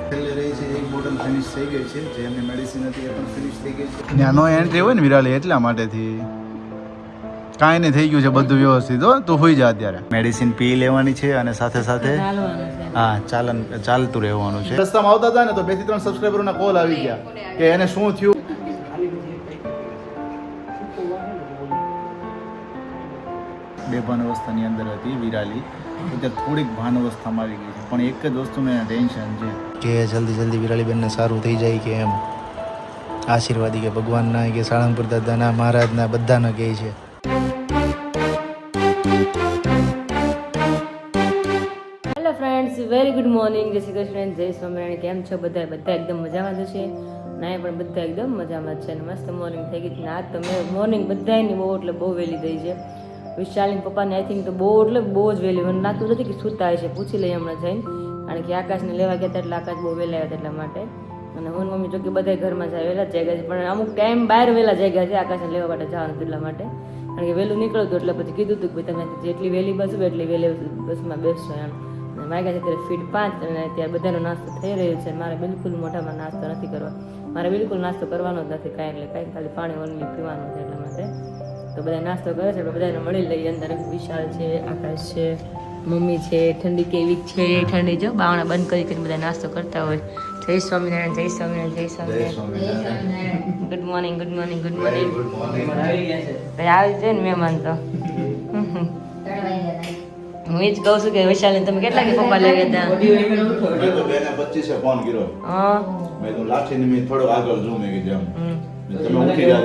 છેલ્લે રહી છે એક બોટલ ફિનિશ થઈ ગઈ છે, જે એમની મેડિસિન હતી એ પણ ફિનિશ થઈ ગઈ છે. ત્યાં નો એન્ટ્રી હોય ને વિરાલી એટલા માટેથી કાંઈ નહીં થઈ ગયું છે બધું વ્યવસ્થિત. હો તું હોઈ જા અત્યારે. મેડિસિન પી લેવાની છે અને સાથે સાથે હા ચાલતું રહેવાનું છે. રસ્તામાં આવતા હતા ને તો 2 થી 3 સબસ્ક્રાઈબરોના કોલ આવી ગયા કે એને શું થયું. બેભાન અવસ્થાની અંદર હતી વિરાલી, અત્યારે થોડીક ભાન અવસ્થામાં આવી ગઈ છે, પણ એક જ વસ્તુનું એને ટેન્શન છે કે જલ્દી વિરાલી બેનને સારું થઈ જાય કે એમ આશીર્વાદી કે ભગવાનના કે સાળંગપુર દાદાના મહારાજના બધાના કહે છે. Hello friends, very good morning. જય શ્રી કૃષ્ણ, જય સ્વામિનારાયણ. કેમ છો બધા? બધા એકદમ મજામાં જ છે ના? પણ બધા એકદમ મજામાં જ છે અને મસ્ત મોર્નિંગ થઈ ગઈ છે. આજ તો મેં મોર્નિંગ બધાની બહુ એટલે બહુ વહેલી થઈ છે. વિશાલીન પપ્પાને આઈ થિંક તો બહુ એટલે બહુ જ વહેલી, મને લાગતું નથી કે સૂતા હશે, પૂછી લઈએ હમણાં જઈને, કારણ કે આકાશને લેવા ગયા હતા એટલે આકાશ બહુ વહેલા આવ્યા એટલા માટે. અને હું મમ્મી જો કે બધા ઘરમાં જાય વહેલા જ જાગ્યા છે, પણ અમુક ટાઈમ બહાર વહેલા જાગ્યા છે આકાશને લેવા માટે જવાનું એટલા માટે, કારણ કે વહેલું નીકળ્યું હતું એટલે પછી કીધું હતું કે તમે જેટલી વહેલી બસ હોય એટલી વહેલી બસમાં બેસશો એમ. અને વાગ્યા છે ત્યારે ફીટ 5 અને અત્યારે બધાનો નાસ્તો થઈ રહ્યો છે. મારે બિલકુલ મોઢામાં નાસ્તો નથી કરવા, મારે બિલકુલ નાસ્તો કરવાનો જ નથી કાંઈ, એટલે કાંઈ ખાલી પાણી ઓનલી પીવાનું છે એટલા માટે. તો બધા નાસ્તો કરે છે, બધાને મળી લઈએ. અંદર વિશાલ છે, આકાશ છે, મમ્મી છે, ઠંડી કેવી છે, ઠંડી જો બાવણા બંધ કરી કરીને બધા નાસ્તો કરતા હોય. જય સ્વામિનારાયણ, જય સ્વામિનારાયણ, જય Swaminarayan. Good morning, good morning, good morning. આવી છે ને મહેમાન તો હું જ કહું છું કે વિશાલ તમે કેટલા કે પપ્પા લઈ ગયા હતા? 25 ફોન કર્યો. હા મેં તો લાઠીને મેં થોડો આગળ જોઉં મેં કીધું તમે ઉઠી જાવ.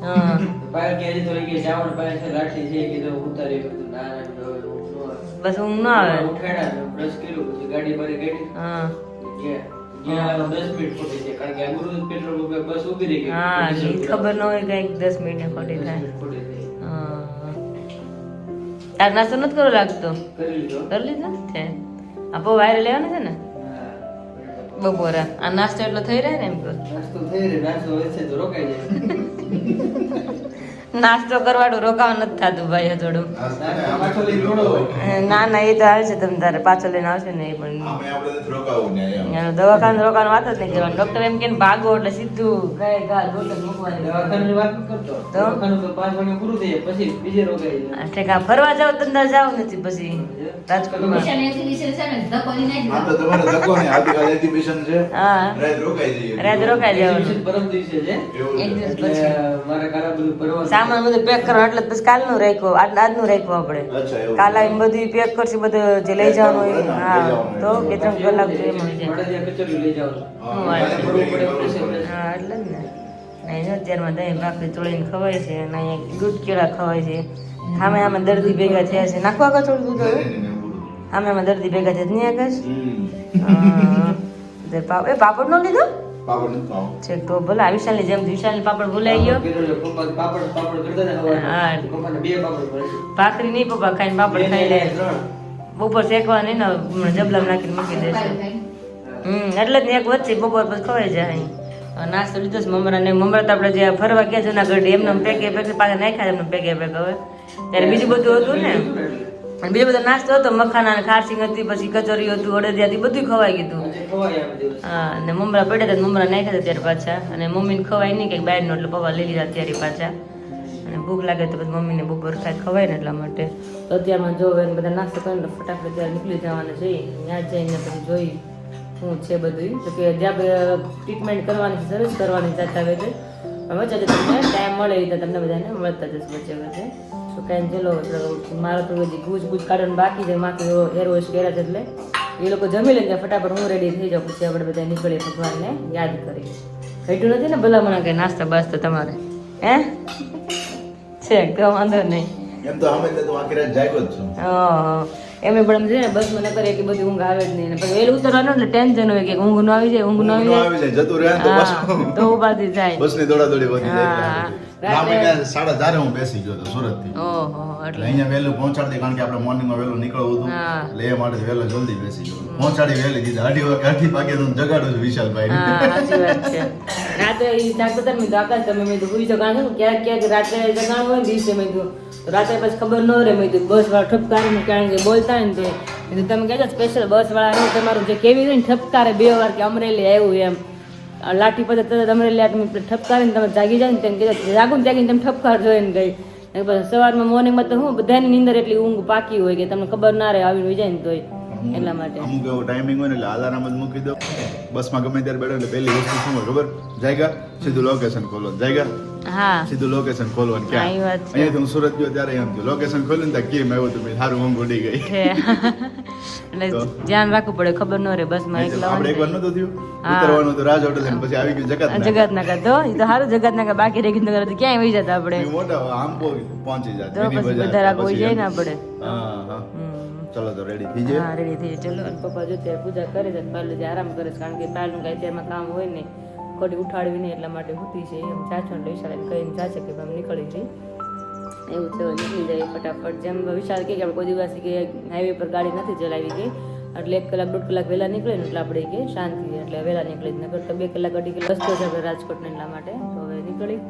હા પાર કે તો કે જાવણ પાસે છે લાઠી છે કે તો ઉતારી બધું ના બસ હું ના આવે ઉઠાડા બ્રશ કર્યું પછી ગાડી પર ગઈ. હા ગયા 10 મિનિટ ખોટી છે, કારણ કે આ ગુરુ પેટ્રોલ પંપે બસ ઊભી રહી ગઈ. હા ખબર ન હોય કે 10 મિનિટ ખોટી થાય. હા તાર નાસ્તો નથી કરો લાગતો? કરી લીધો છે આપો વાયર લેવાનો છે ને બપોરે. આ નાસ્તો એટલો થઈ રહે ને એમ તો નાસ્તો થઈ રહ્યો, નાસ્તો વચ્ચે તો રોકાઈ જાય. નાસ્તો કરવાનું રોકાવા નથી થતું ભાઈ થોડું. પાછો લઈને થોડો ના ના એ તો આવે છે, તમે તારે પાછો લઈને આવશે ને એ પણ દવાખાને રોકાવાનું વાત જ નહીં કરવાનું. ડોક્ટર એમ કે ભાગો એટલે સીધું ગાય ઘા બોટલ મૂકવાની. દવાખાનાની વાત ન કરતો. દવાખાનું તો 5 વાગે પૂરું થઈ જાય પછી બીજે રોકાઈ જાય. એટલે કા ફરવા જાવ તો અંદર જાવ નથી પછી રાજકોટમાં. આ તો તમારે ધક્કો નહીં, આવતીકાલે એક્ઝિબિશન છે. હા રાત રોકાઈ જઈએ. રાત રોકાઈ જવાનું. પરમ દિવસે છે એક દિવસ એટલે પછી મારે કાલા બધું પરવા સામાન બધું પેક કરવાનું, એટલે પછી કાલનું રાખ્યું, આજનું રાખ્યું આપણે. અચ્છા એવું. કાલ આવીને બધું પેક કરશું, બધું જે લઈ જવાનું હોય. હા તો 2-3 કલાક તો એમ હોય જાય. ત્યાં કચોરી લઈ જાવ છો. હા એટલે જ ને. અહીં અત્યારમાં દહીં ભાખરી તોડીને ખવાય છે અને અહીંયા દૂધ કેળા ખવાય છે. સામે દર્દી ભેગા થયા છે. નાખવા આગળ થોડું દૂધ હવે આમે દર્દી ભેગા થયા નહીં આકાશ? હા પાપડ નો લીધો છે તો ભલે વિશાલની જેમ વિશાલની પાપડ ભૂલાઈ ગયો. હા ભાખરી નહીં પપ્પા ખાઈને પાપડ ખાઈ લે. બપોર શેકવા નહીં ને જબલામાં નાખીને મૂકી દેશે. એટલે જ એક વચ્ચે બપોર પછી ખવાઈ જાય. નાસ્તો લીધો છે મમરા ને. મમરા તો આપણે જે ફરવા ગયા જુનાગઢ એમને પેકે પાછા નાખ્યા એમને પેકે હવે ત્યારે બીજું બધું હતું ને. અને બીજો બધો નાસ્તો હતો, મખાના ને ખારસિંગ હતી, પછી કચોરી હતું, અડદિયા હતી, બધું ખવાઈ ગયું. હા અને મમરા પડ્યા હતા, મમરા નાખ્યા હતા ત્યારે પાછા. અને મમ્મીને ખવાય નહીં કંઈક બહારનો, એટલે પપ્પા લઈ લીધા ત્યારે પાછા. અને ભૂખ લાગે તો પછી મમ્મીને બપોર ખાઈ ખવાય ને એટલા માટે. તો અત્યારમાં જો બધા નાસ્તો કરીને ફટાફટ ત્યારે નીકળી જવાના છે. ત્યાં જઈને પછી જોઈ શું છે બધું. તો કે જ્યાં ટ્રીટમેન્ટ કરવાની સરસ કરવાની જતા હોય છે, વચ્ચે તમને ટાઈમ મળે એ તમને બધાને મળતા જશે વચ્ચે વચ્ચે. તો કાંઈ ચલો મારો થોડું હજી ગુજ કાઢવાનું બાકી છે, માથે હેર વોશ કર્યા છે, એટલે એ લોકો જમી લે ત્યાં ફટાફટ હું રેડી થઈ જાઉં, પછી આપણે બધા નીકળીએ ભગવાનને યાદ કરી. ઘટ્યું નથી ને ભલામણ કે નાસ્તા બાસ્તા તમારે હે છે તો વાંધો નહીં. એમ તો અમે તો આખી રાત જાગ્યો જ છું. એમ પણ છે ને બસમાં ન કરે કે બધી ઊંઘ આવે જ નહીં. પછી વહેલું ઉતરવાનું એટલે ટેન્શન હોય કે ઊંઘ ન આવી જાય, ઊંઘ ન આવી જાય, જતું રહે તો બસ તો ઉપાધી જાય. બસની દોડાદોડી વધી જાય. રાતે 4:30 હું બેસી ગયો હતો સુરત થી. ઓહો એટલે અહીંયા વહેલું પહોંચાડી, કારણ કે આપણે મોર્નિંગમાં વહેલું નીકળવું હતું, એટલે એ માટે વહેલો જલ્દી બેસી ગયો. પહોંચાડી વહેલી દીધા 8 વાગે તો જગાડું છું વિશાલભાઈ. હા સાચી વાત છે. રાતે એ જાગતા હતા મેં તો આકાશ તમે મેં તો પૂરી જગાડું ક્યાંક રાતે જગાડવું હોય દિવસે મેં તો રાતે પછી ખબર ન રહે. મેં તો બસ વાળા ઠપકારીને કારણ કે બોલતા ને તો એ તો તમે કહેજો સ્પેશિયલ બસવાળાનું તમારું જે કેવી રીતે ઠપકારે 2 વાર કે અમરેલી આવ્યું એમ લાઠી પર તરત અમરેલી તમે ઠપકારીને તમે જાગી જાય ને તેમ કહેજો જાગું ને જાગીને તમે ઠપકાર જોઈને ગઈ પછી સવારમાં મોર્નિંગમાં તો હું બધાની નીંદર એટલી ઊંઘ પાકી હોય કે તમને ખબર ના રહે આવીને જાય ને તોય એટલા માટે અમુક એવો ટાઈમિંગ હોય ને એટલે અલાર્મ જ મૂકી દો બસમાં ગમે ત્યારે બેઠો એટલે પહેલી વસ્તુ શું હોય ખબર જાયગા સીધું લોકેશન ખોલો જાયગા હા સીધું લોકેશન ખોલવાનું ક્યાં હા, એ વાત છે. અહીંયાથી હું સુરત ગયો ત્યારે એમ થયું લોકેશન ખોલ્યું ને ત્યાં કેમ આવ્યું હતું મેં સારું ઊંઘ ઉડી ગઈ છે એટલે ધ્યાન રાખવું પડે ખબર ન રહે બસમાં એકલા આપણે એકવાર નતું થયું ઉતરવાનું તો રાજ હોટલ પછી આવી ગયું જગત ના કરતો એ તો સારું જગત ના બાકી રહી ગયું તો ક્યાંય વહી જતા આપણે મોટા આમ પહોંચી જાય તો પછી બધા રાખ હોય જાય ને આપણે હા હા ચલો તો રેડી થઈ જાય હા રેડી થઈ જાય ચલો અને પપ્પા જો ત્યારે પૂજા કરે છે પાલુ જે આરામ કરે છે કારણ કે પાલું કાંઈ તેમાં કામ હોય ને ખોટી ઉઠાડવી નહીં એટલા માટે હોતી છે એમ ચાચો ને વિશાલ કહીને જાશે કે આમ નીકળી જઈ એવું છે નીકળી જાય ફટાફટ જેમ વિશાલ કહે કે આપણે કોઈ દિવસ કે હાઈવે પર ગાડી નથી ચલાવી ગઈ એટલે 1 કલાક 1.5 કલાક વહેલા નીકળે ને એટલે આપણે કે શાંતિ એટલે વહેલા નીકળી જ નકર તો 2 કલાક 2.5 કલાક રસ્તો છે આપણે રાજકોટને એટલા માટે તો હવે નીકળી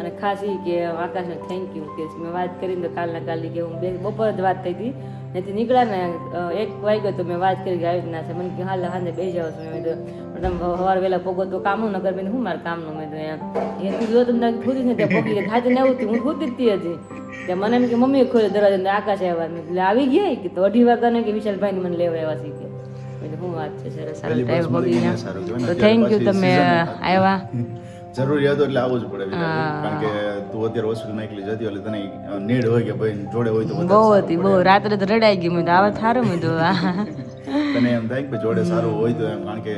અને ખાસ એ કે આકાશને થેન્ક યુ કે મેં વાત કરીને તો કાલના કાલે કે હું બપોર જ વાત થઈ હતી નથી નીકળ્યા ને 1 વાગ્યો તો મેં વાત કરી કે આવી જ ના છે મને કે હાલ હાને બેસી જાવ છો મેં તો તમે સવાર વહેલા પોગો તો કામનું નગર મેં શું મારે કામનું મેં તો એમ એ જો તમને ખુદ જ ને ત્યાં પોગી ગયા ખાતે ને એવું થયું હું ખુદ જ હતી હજી ત્યાં મને એમ કે મમ્મીએ ખોલ્યો દરવાજો આકાશ આવ્યા મેં એટલે આવી ગયા કે તો 2:30 વાગ્યા કે વિશાલભાઈને મને લેવા આવ્યા શીખે શું વાત છે સરસ સારો ટાઈમ પોગી ગયા તો થેન્ક યુ તમે આવ્યા જરૂરિયાત એટલે આવવું જ પડે કારણ કે તું અત્યારે હોસ્પિટલમાં એકલી જતી એટલે તને નીડ હોય કે ભાઈ જોડે હોય તો બહુ હતી બહુ રાત્રે તો રડાઈ ગઈ મેં તો આવા થારું મેં તો તને એમ થાય કે જોડે સારું હોય તો એમ કારણ કે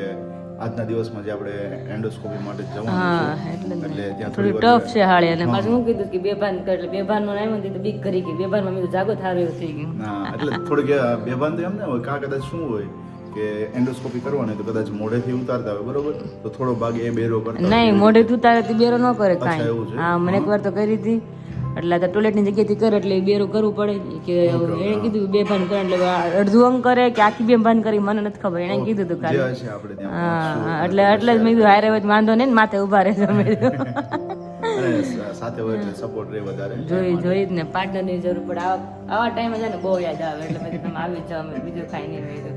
આજના દિવસમાં જે આપણે એન્ડોસ્કોપી માટે જવાનું છે એટલે ત્યાં થોડી ટફ છે હાળી અને પાછું હું કીધું કે બેભાન કર એટલે બેભાન નું નામ તો બીક કરી ગઈ બેભાનમાં મેં તો જાગો થારું એવું થઈ ગયું હા એટલે થોડુંક બેભાન તો એમ ના હોય કા કદાચ શું હોય કે એન્ડોસ્કોપી કરવાની તો કદાચ મોઢેથી ઉતારતા હોય બરોબર તો થોડો ભાગ એ બેરો કરતા નહીં મોઢેથી ઉતારે બેરો ન કરે કાંઈ હા મને એકવાર તો કરી હતી એટલે તો ટોયલેટની જગ્યાએથી કરે એટલે બેરો કરવું પડે કે એણે કીધું બેભાન કરે એટલે અડધું અંગ કરે કે આખી બેભાન કરી મને નથી ખબર એણે કીધું હતું કાલે હા એટલે જ મેં કીધું હારે વાંધો નહીં ને માથે ઉભા રહેજો મેં સાથે હોય એટલે સપોર્ટ રહે વધારે જોઈ જ ને પાર્ટનરની જરૂર પડે આવા ટાઈમે છે ને બહુ યાદ આવે એટલે મેં તમે આવી જાઓ અમે બીજું ખાઈ નહીં રહ્યું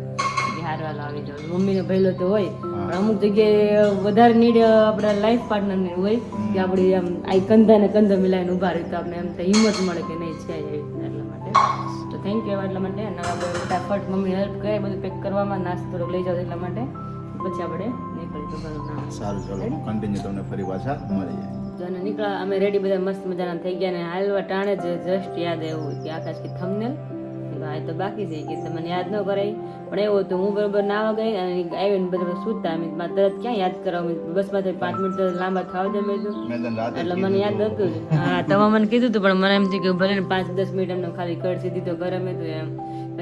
હારવાલો આવી જાવ મમ્મીને પહેલો તો હોય પણ અમુક જગ્યાએ વધારે નીડ આપણા લાઈફ પાર્ટનરની હોય કે આપણી આમ આ કંધા ને કંધા મિલાઈને ઉભા રહી તો આપણે એમ તો હિંમત મળે કે નહીં છે એટલા માટે તો થેન્ક યુ એટલા માટે અને આપણે ફટાફટ મમ્મી હેલ્પ કરે બધું પેક કરવામાં નાસ્તો થોડોક લઈ જાવ એટલા માટે પછી આપણે નીકળી તો સારું ચલો કન્ટિન્યુ તમને ફરી પાછા મળી જાય અને નીકળ્યા અમે રેડી બધા મસ્ત મજાના થઈ ગયા ને હાલવા ટાણે જ જસ્ટ યાદ આવ્યું કે આકાશ કે થંબનેલ હા તો બાકી છે કે તમને યાદ ન કરાય પણ એવું તો હું બરોબર નાવા ગઈ અને આવીને બધા સૂતા અમે તરત ક્યાં યાદ કરાવું બસમાં 5 મિનિટ લાંબા થવા જમે એટલે મને યાદ હતું જ હા તમે મને કીધું હતું પણ મને એમ થયું કે ભલે 5-10 મિનિટ એમને ખાલી કરશે દીધો ઘરે મેં તો એમ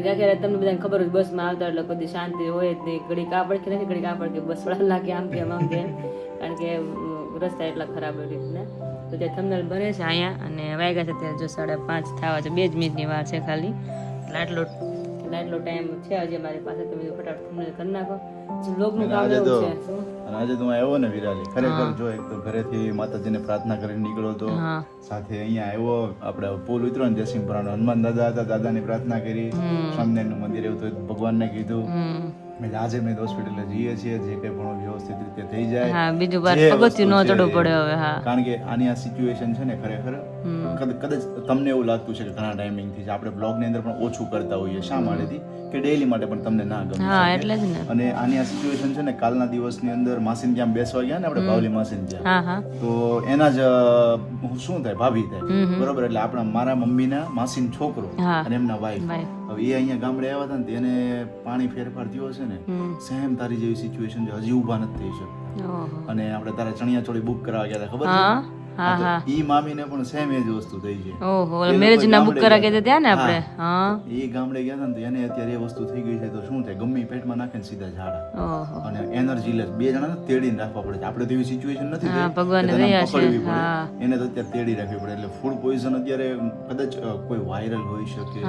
ક્યારે તમને બધાને ખબર હોય બસમાં આવતા એટલે કદી શાંતિ હોય જ નહીં ઘડી કાપડ કે નથી ઘડી કાપડ કે બસ વાળા લાગે આમ તેમ કારણ કે રસ્તા એટલા ખરાબ રીતના તો ત્યાં થંબનેલ બને છે અહીંયા અને વાગ્યા છે ત્યારે જો 5:30 થવા છે 2 જ મિનિટની વાર છે ખાલી આટલો ટાઈમ છે હજી મારી પાસે તમે ફટાફટ થંબનેલ કરી નાખો બ્લોગનું કામ એવું છે અને આજે તો આવ્યો ને વિરાલી ખરેખર જો એક તો ઘરેથી માતાજીને પ્રાર્થના કરીને નીકળ્યો તો સાથે અહીંયા આવ્યો આપણે પુલ ઉતર્યો ને જયસિંહપુરાનો હનુમાન દાદા હતા દાદાની પ્રાર્થના કરી સ્વામિનારાયણનું મંદિર એવું તો ભગવાનને કીધું મેં આજે મેં હોસ્પિટલે જઈએ છીએ જે કંઈ પણ વ્યવસ્થિત રીતે થઈ જાય હા બીજું વાર પગથિયું ન ચડવું પડે હવે હા કારણ કે આની આ સિચ્યુએશન છે ને ખરેખર કદાચ તમને એવું લાગતું છે કે ઘણા ટાઈમિંગ થી આપણે બ્લોગની અંદર પણ ઓછું કરતા હોઈએ શા માટેથી કે ડેઈલી માટે પણ તમને ના ગમે હા એટલે જ ને અને આની આ સિચ્યુએશન છે ને કાલના દિવસની અંદર માસીન ત્યાં બેસવા ગયા ને આપણે ભાવલી માસીન ત્યાં હા હા તો એના જ શું થાય ભાભી થાય બરોબર એટલે આપણા મારા મમ્મીના માસીન છોકરો અને એમના વાઈફ હવે એ અહીંયા ગામડે આવ્યા હતા ને એને પાણી ફેરફાર થયો છે ને સેમ તારી જેવી સિચ્યુએશન છે હજી ઊભા નથી થઈ શકતા અને આપણે તારા ચણિયા ચોળી બુક કરાવવા ગયા હતા ખબર છે ઈ મામીને પણ સેમ એ જ વસ્તુ થઈ છે ઓહો મેરેજ ના બુક કરા ગયા ત્યાં ને આપણે હા એ ગામડે ગયા હતા ને એને અત્યારે એ વસ્તુ થઈ ગઈ છે તો શું થાય ગમે પેટમાં નાખે ને સીધા ઝાડા અને એનર્જી લેસ બે જણા તેડીને રાખવા પડે આપણે તો એવી સિચ્યુએશન નથી ભગવાન દયા છે એને તો અત્યારે તેડી રાખવી પડે એટલે ફૂડ પોઈઝન અત્યારે કદાચ કોઈ વાયરલ હોઈ શકે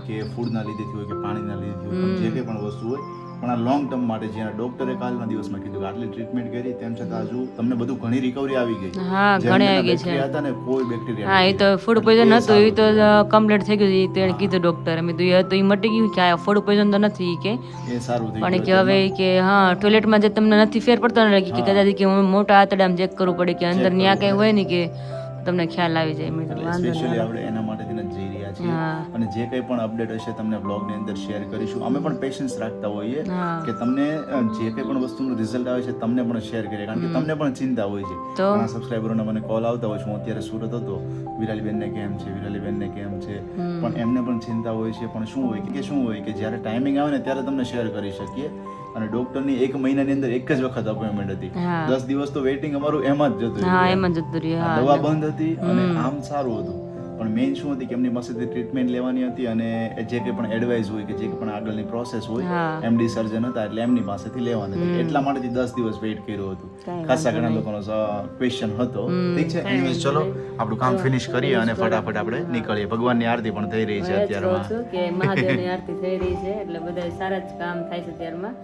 કે ફૂડના લીધેથી હોય કે પાણીના લીધેથી હોય જે કંઈ પણ વસ્તુ હોય પણ આ લોંગ ટર્મ માટે જેના ડોક્ટરે કાલના દિવસમાં કીધું કે આટલી ટ્રીટમેન્ટ કરી તેમ છતાં હજુ તમને બધું ઘણી રિકવરી આવી ગઈ. હા ઘણી આવી ગઈ છે. હતા ને કોઈ બેક્ટેરિયા. હા એ તો ફૂડ પોઈઝન હતું, એ તો કમ્પ્લીટ થઈ ગયું. એ તો કીધું ડોક્ટરે, મેં તો એ મટી ગયું કે આ ફૂડ પોઈઝન તો નથી કે એ સારું થઈ પણ કે હવે કે હા ટોયલેટમાં જે તમને નથી ફેર પડતો ને કે કદાચ કે મોટા આંતરડામાં ચેક કરવું પડે કે અંદર ન્યા કઈ હોય ને કે તમને ખ્યાલ આવી જાય. મેં તો વાંધો સ્પેશિયલી આપણે એના માટે જઈ રહ્યા છીએ અને જે કંઈ પણ અપડેટ હશે તમને બ્લોગની અંદર શેર કરીશું. અમે પણ પેશન્સ રાખતા હોઈએ કે તમને જે કંઈ પણ વસ્તુનું રિઝલ્ટ આવે છે તમને પણ શેર કરીએ, કારણ કે તમને પણ ચિંતા હોય છે. ઘણા સબસ્ક્રાઈબરોના મને કોલ આવતા હોય છે. હું અત્યારે સુરત હતો, વિરાલીબેનને કેમ છે, વિરાલીબેનને કેમ છે, પણ એમને પણ ચિંતા હોય છે. પણ શું હોય કે જ્યારે ટાઈમિંગ આવે ને ત્યારે તમને શેર કરી શકીએ. અને ડોક્ટરની 1 મહિનાની અંદર એક જ વખત અપોઇન્ટમેન્ટ હતી. 10 દિવસ તો વેઇટિંગ અમારું એમ જ જતું રહ્યું. દવા બંધ હતી અને આમ સારું હતું. પણ મેઇન શું હતી કે એમની પાસેથી ટ્રીટમેન્ટ લેવાની હતી અને જે કંઈ પણ એડવાઇસ હોય કે જે કંઈ પણ આગળની પ્રોસેસ હોય MD સર્જન હતા એટલે એમની પાસેથી લેવાની હતી. એટલા માટે 10 દિવસ વેઇટ કર્યું હતું. ખાસા ઘણા લોકોનો ક્વેશ્ચન હતો. ઠીક છે, એનીવેઝ ચલો આપણું કામ ફિનિશ કરીએ અને ફટાફટ આપણે નીકળીએ. ભગવાનની આરતી પણ થઈ રહી છે અત્યારમાં કે મહાદેવની આરતી થઈ રહી છે એટલે બધા સારા જ કામ થાય છે અત્યારમાં.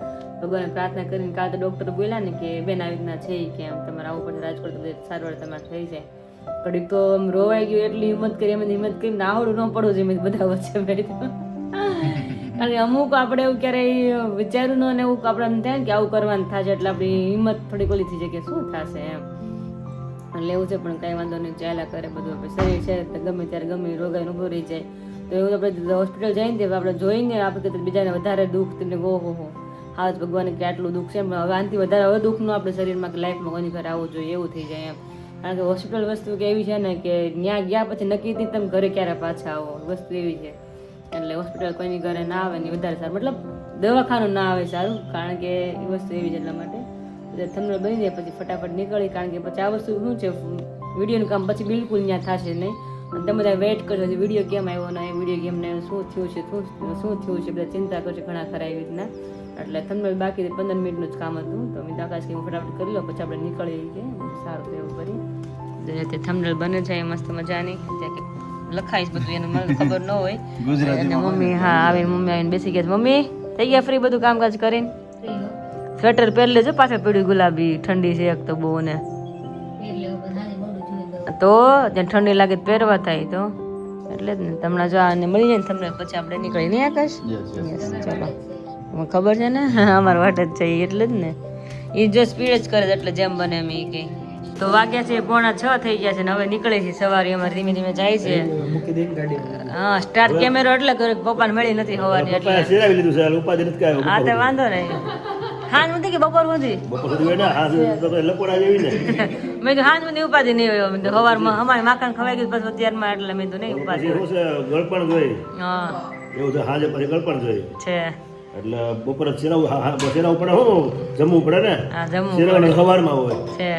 ભગવાનને પ્રાર્થના કરીને કાલ તો ડોક્ટર બોલ્યા ને કે બેન આવી રીતના છે કે એમ તમારે આવવું પડે રાજકોટ, તો સારવાર તમારે થઈ જાય. ઘડીક તો આમ રોવાઈ ગયું, એટલી હિંમત કરી કરીને આવડું ન પડવું જોઈએ બધા વચ્ચે બેઠું. કારણ કે અમુક આપણે એવું ક્યારેય વિચાર્યું ન ને એવું આપણે થાય ને કે આવું કરવાનું થશે એટલે આપણી હિંમત થોડીક ઓલી થઈ જાય કે શું થશે એમ. એટલે એવું છે પણ કઈ વાંધો નહીં, ચાલ્યા કરે બધું. શરીર છે તો ગમે ત્યારે ગમે રોગાઈ ઊભો રહી જાય તો એવું આપણે હોસ્પિટલ જઈને આપણે જોઈને આપણે બીજાને વધારે દુઃખ તમને ગો હો હા ભગવાને કે આટલું દુઃખ છે, હવે આનાથી વધારે હવે દુઃખનું આપણે શરીરમાં કે લાઈફમાં ઘણી ઘર આવવું જોઈએ એવું થઈ જાય એમ. કારણ કે હોસ્પિટલ વસ્તુ કે એવી છે ને કે ત્યાં ગયા પછી નક્કી નહીં તમે ઘરે ક્યારે પાછા આવો, વસ્તુ એવી છે. એટલે હોસ્પિટલ કોઈની ઘરે ના આવે ને વધારે સારું, મતલબ દવાખાનું ના આવે સારું, કારણ કે એ વસ્તુ એવી છે. એટલા માટે તમને બની જાય પછી ફટાફટ નીકળી, કારણ કે પછી આ વસ્તુ શું છે વિડીયોનું કામ પછી બિલકુલ ત્યાં થશે નહીં. અને તમે બધા વેઇટ કરશો વિડીયો કેમ આવ્યો ને વિડીયો કેમ ને શું થયું છે શું થયું છે બધા ચિંતા કરશે ઘણા ખરા એવી રીતના. એટલે તમને બાકી 15 મિનિટનું જ કામ હતું તો મેં આકાશ કે હું ફટાફટ કરી લો પછી આપણે નીકળીએ કે સારું એવું કરી. જે થંબનેલ બને છે એ મસ્ત મજાની લખાઈશ બધું, એને મને ખબર ન હોય. અને મમ્મી હા આવીને મમ્મી આવીને બેસી ગયા. મમ્મી થઈ ગયા ફ્રી બધું કામકાજ કરીને? સ્વેટર પહેરી લેજો, પાછા પીળું ગુલાબી ઠંડી છે એક તો બહુ ને, તો ત્યાં ઠંડી લાગે તો પહેરવા થાય તો એટલે જ ને. તમને જો આને મળી જાય ને તમને પછી આપણે નીકળી નહીં આકાશ? ચલો ખબર છે ને અમારા વાટ જ છે એટલે જ ને. એ જો સ્પીડ જ કરે એટલે જેમ બને એમ એ કે. તો વાગ્યા છે 5:45 થઈ ગયા છે ને હવે નીકળે છે સવારે. અમારે ધીમે ધીમે જાય છે. હા સ્ટાર્ટ કેમેરો એટલે પપ્પાને મળી નથી સવારની એટલે હા તો વાંધો નહીં. હાન નથી કે બપોર સુધી મેં તો હાન સુધી ઉપાધિ નહીં હોય. સવારમાં અમારે માખણ ખવાઈ ગયું પછી અત્યારમાં એટલે મેં તો નહીં ઉપાધિ. હા છે એટલે બપોરે શેરાવું પડે, હું જમવું પડે ને. હા જમવું સવારમાં હોય છે,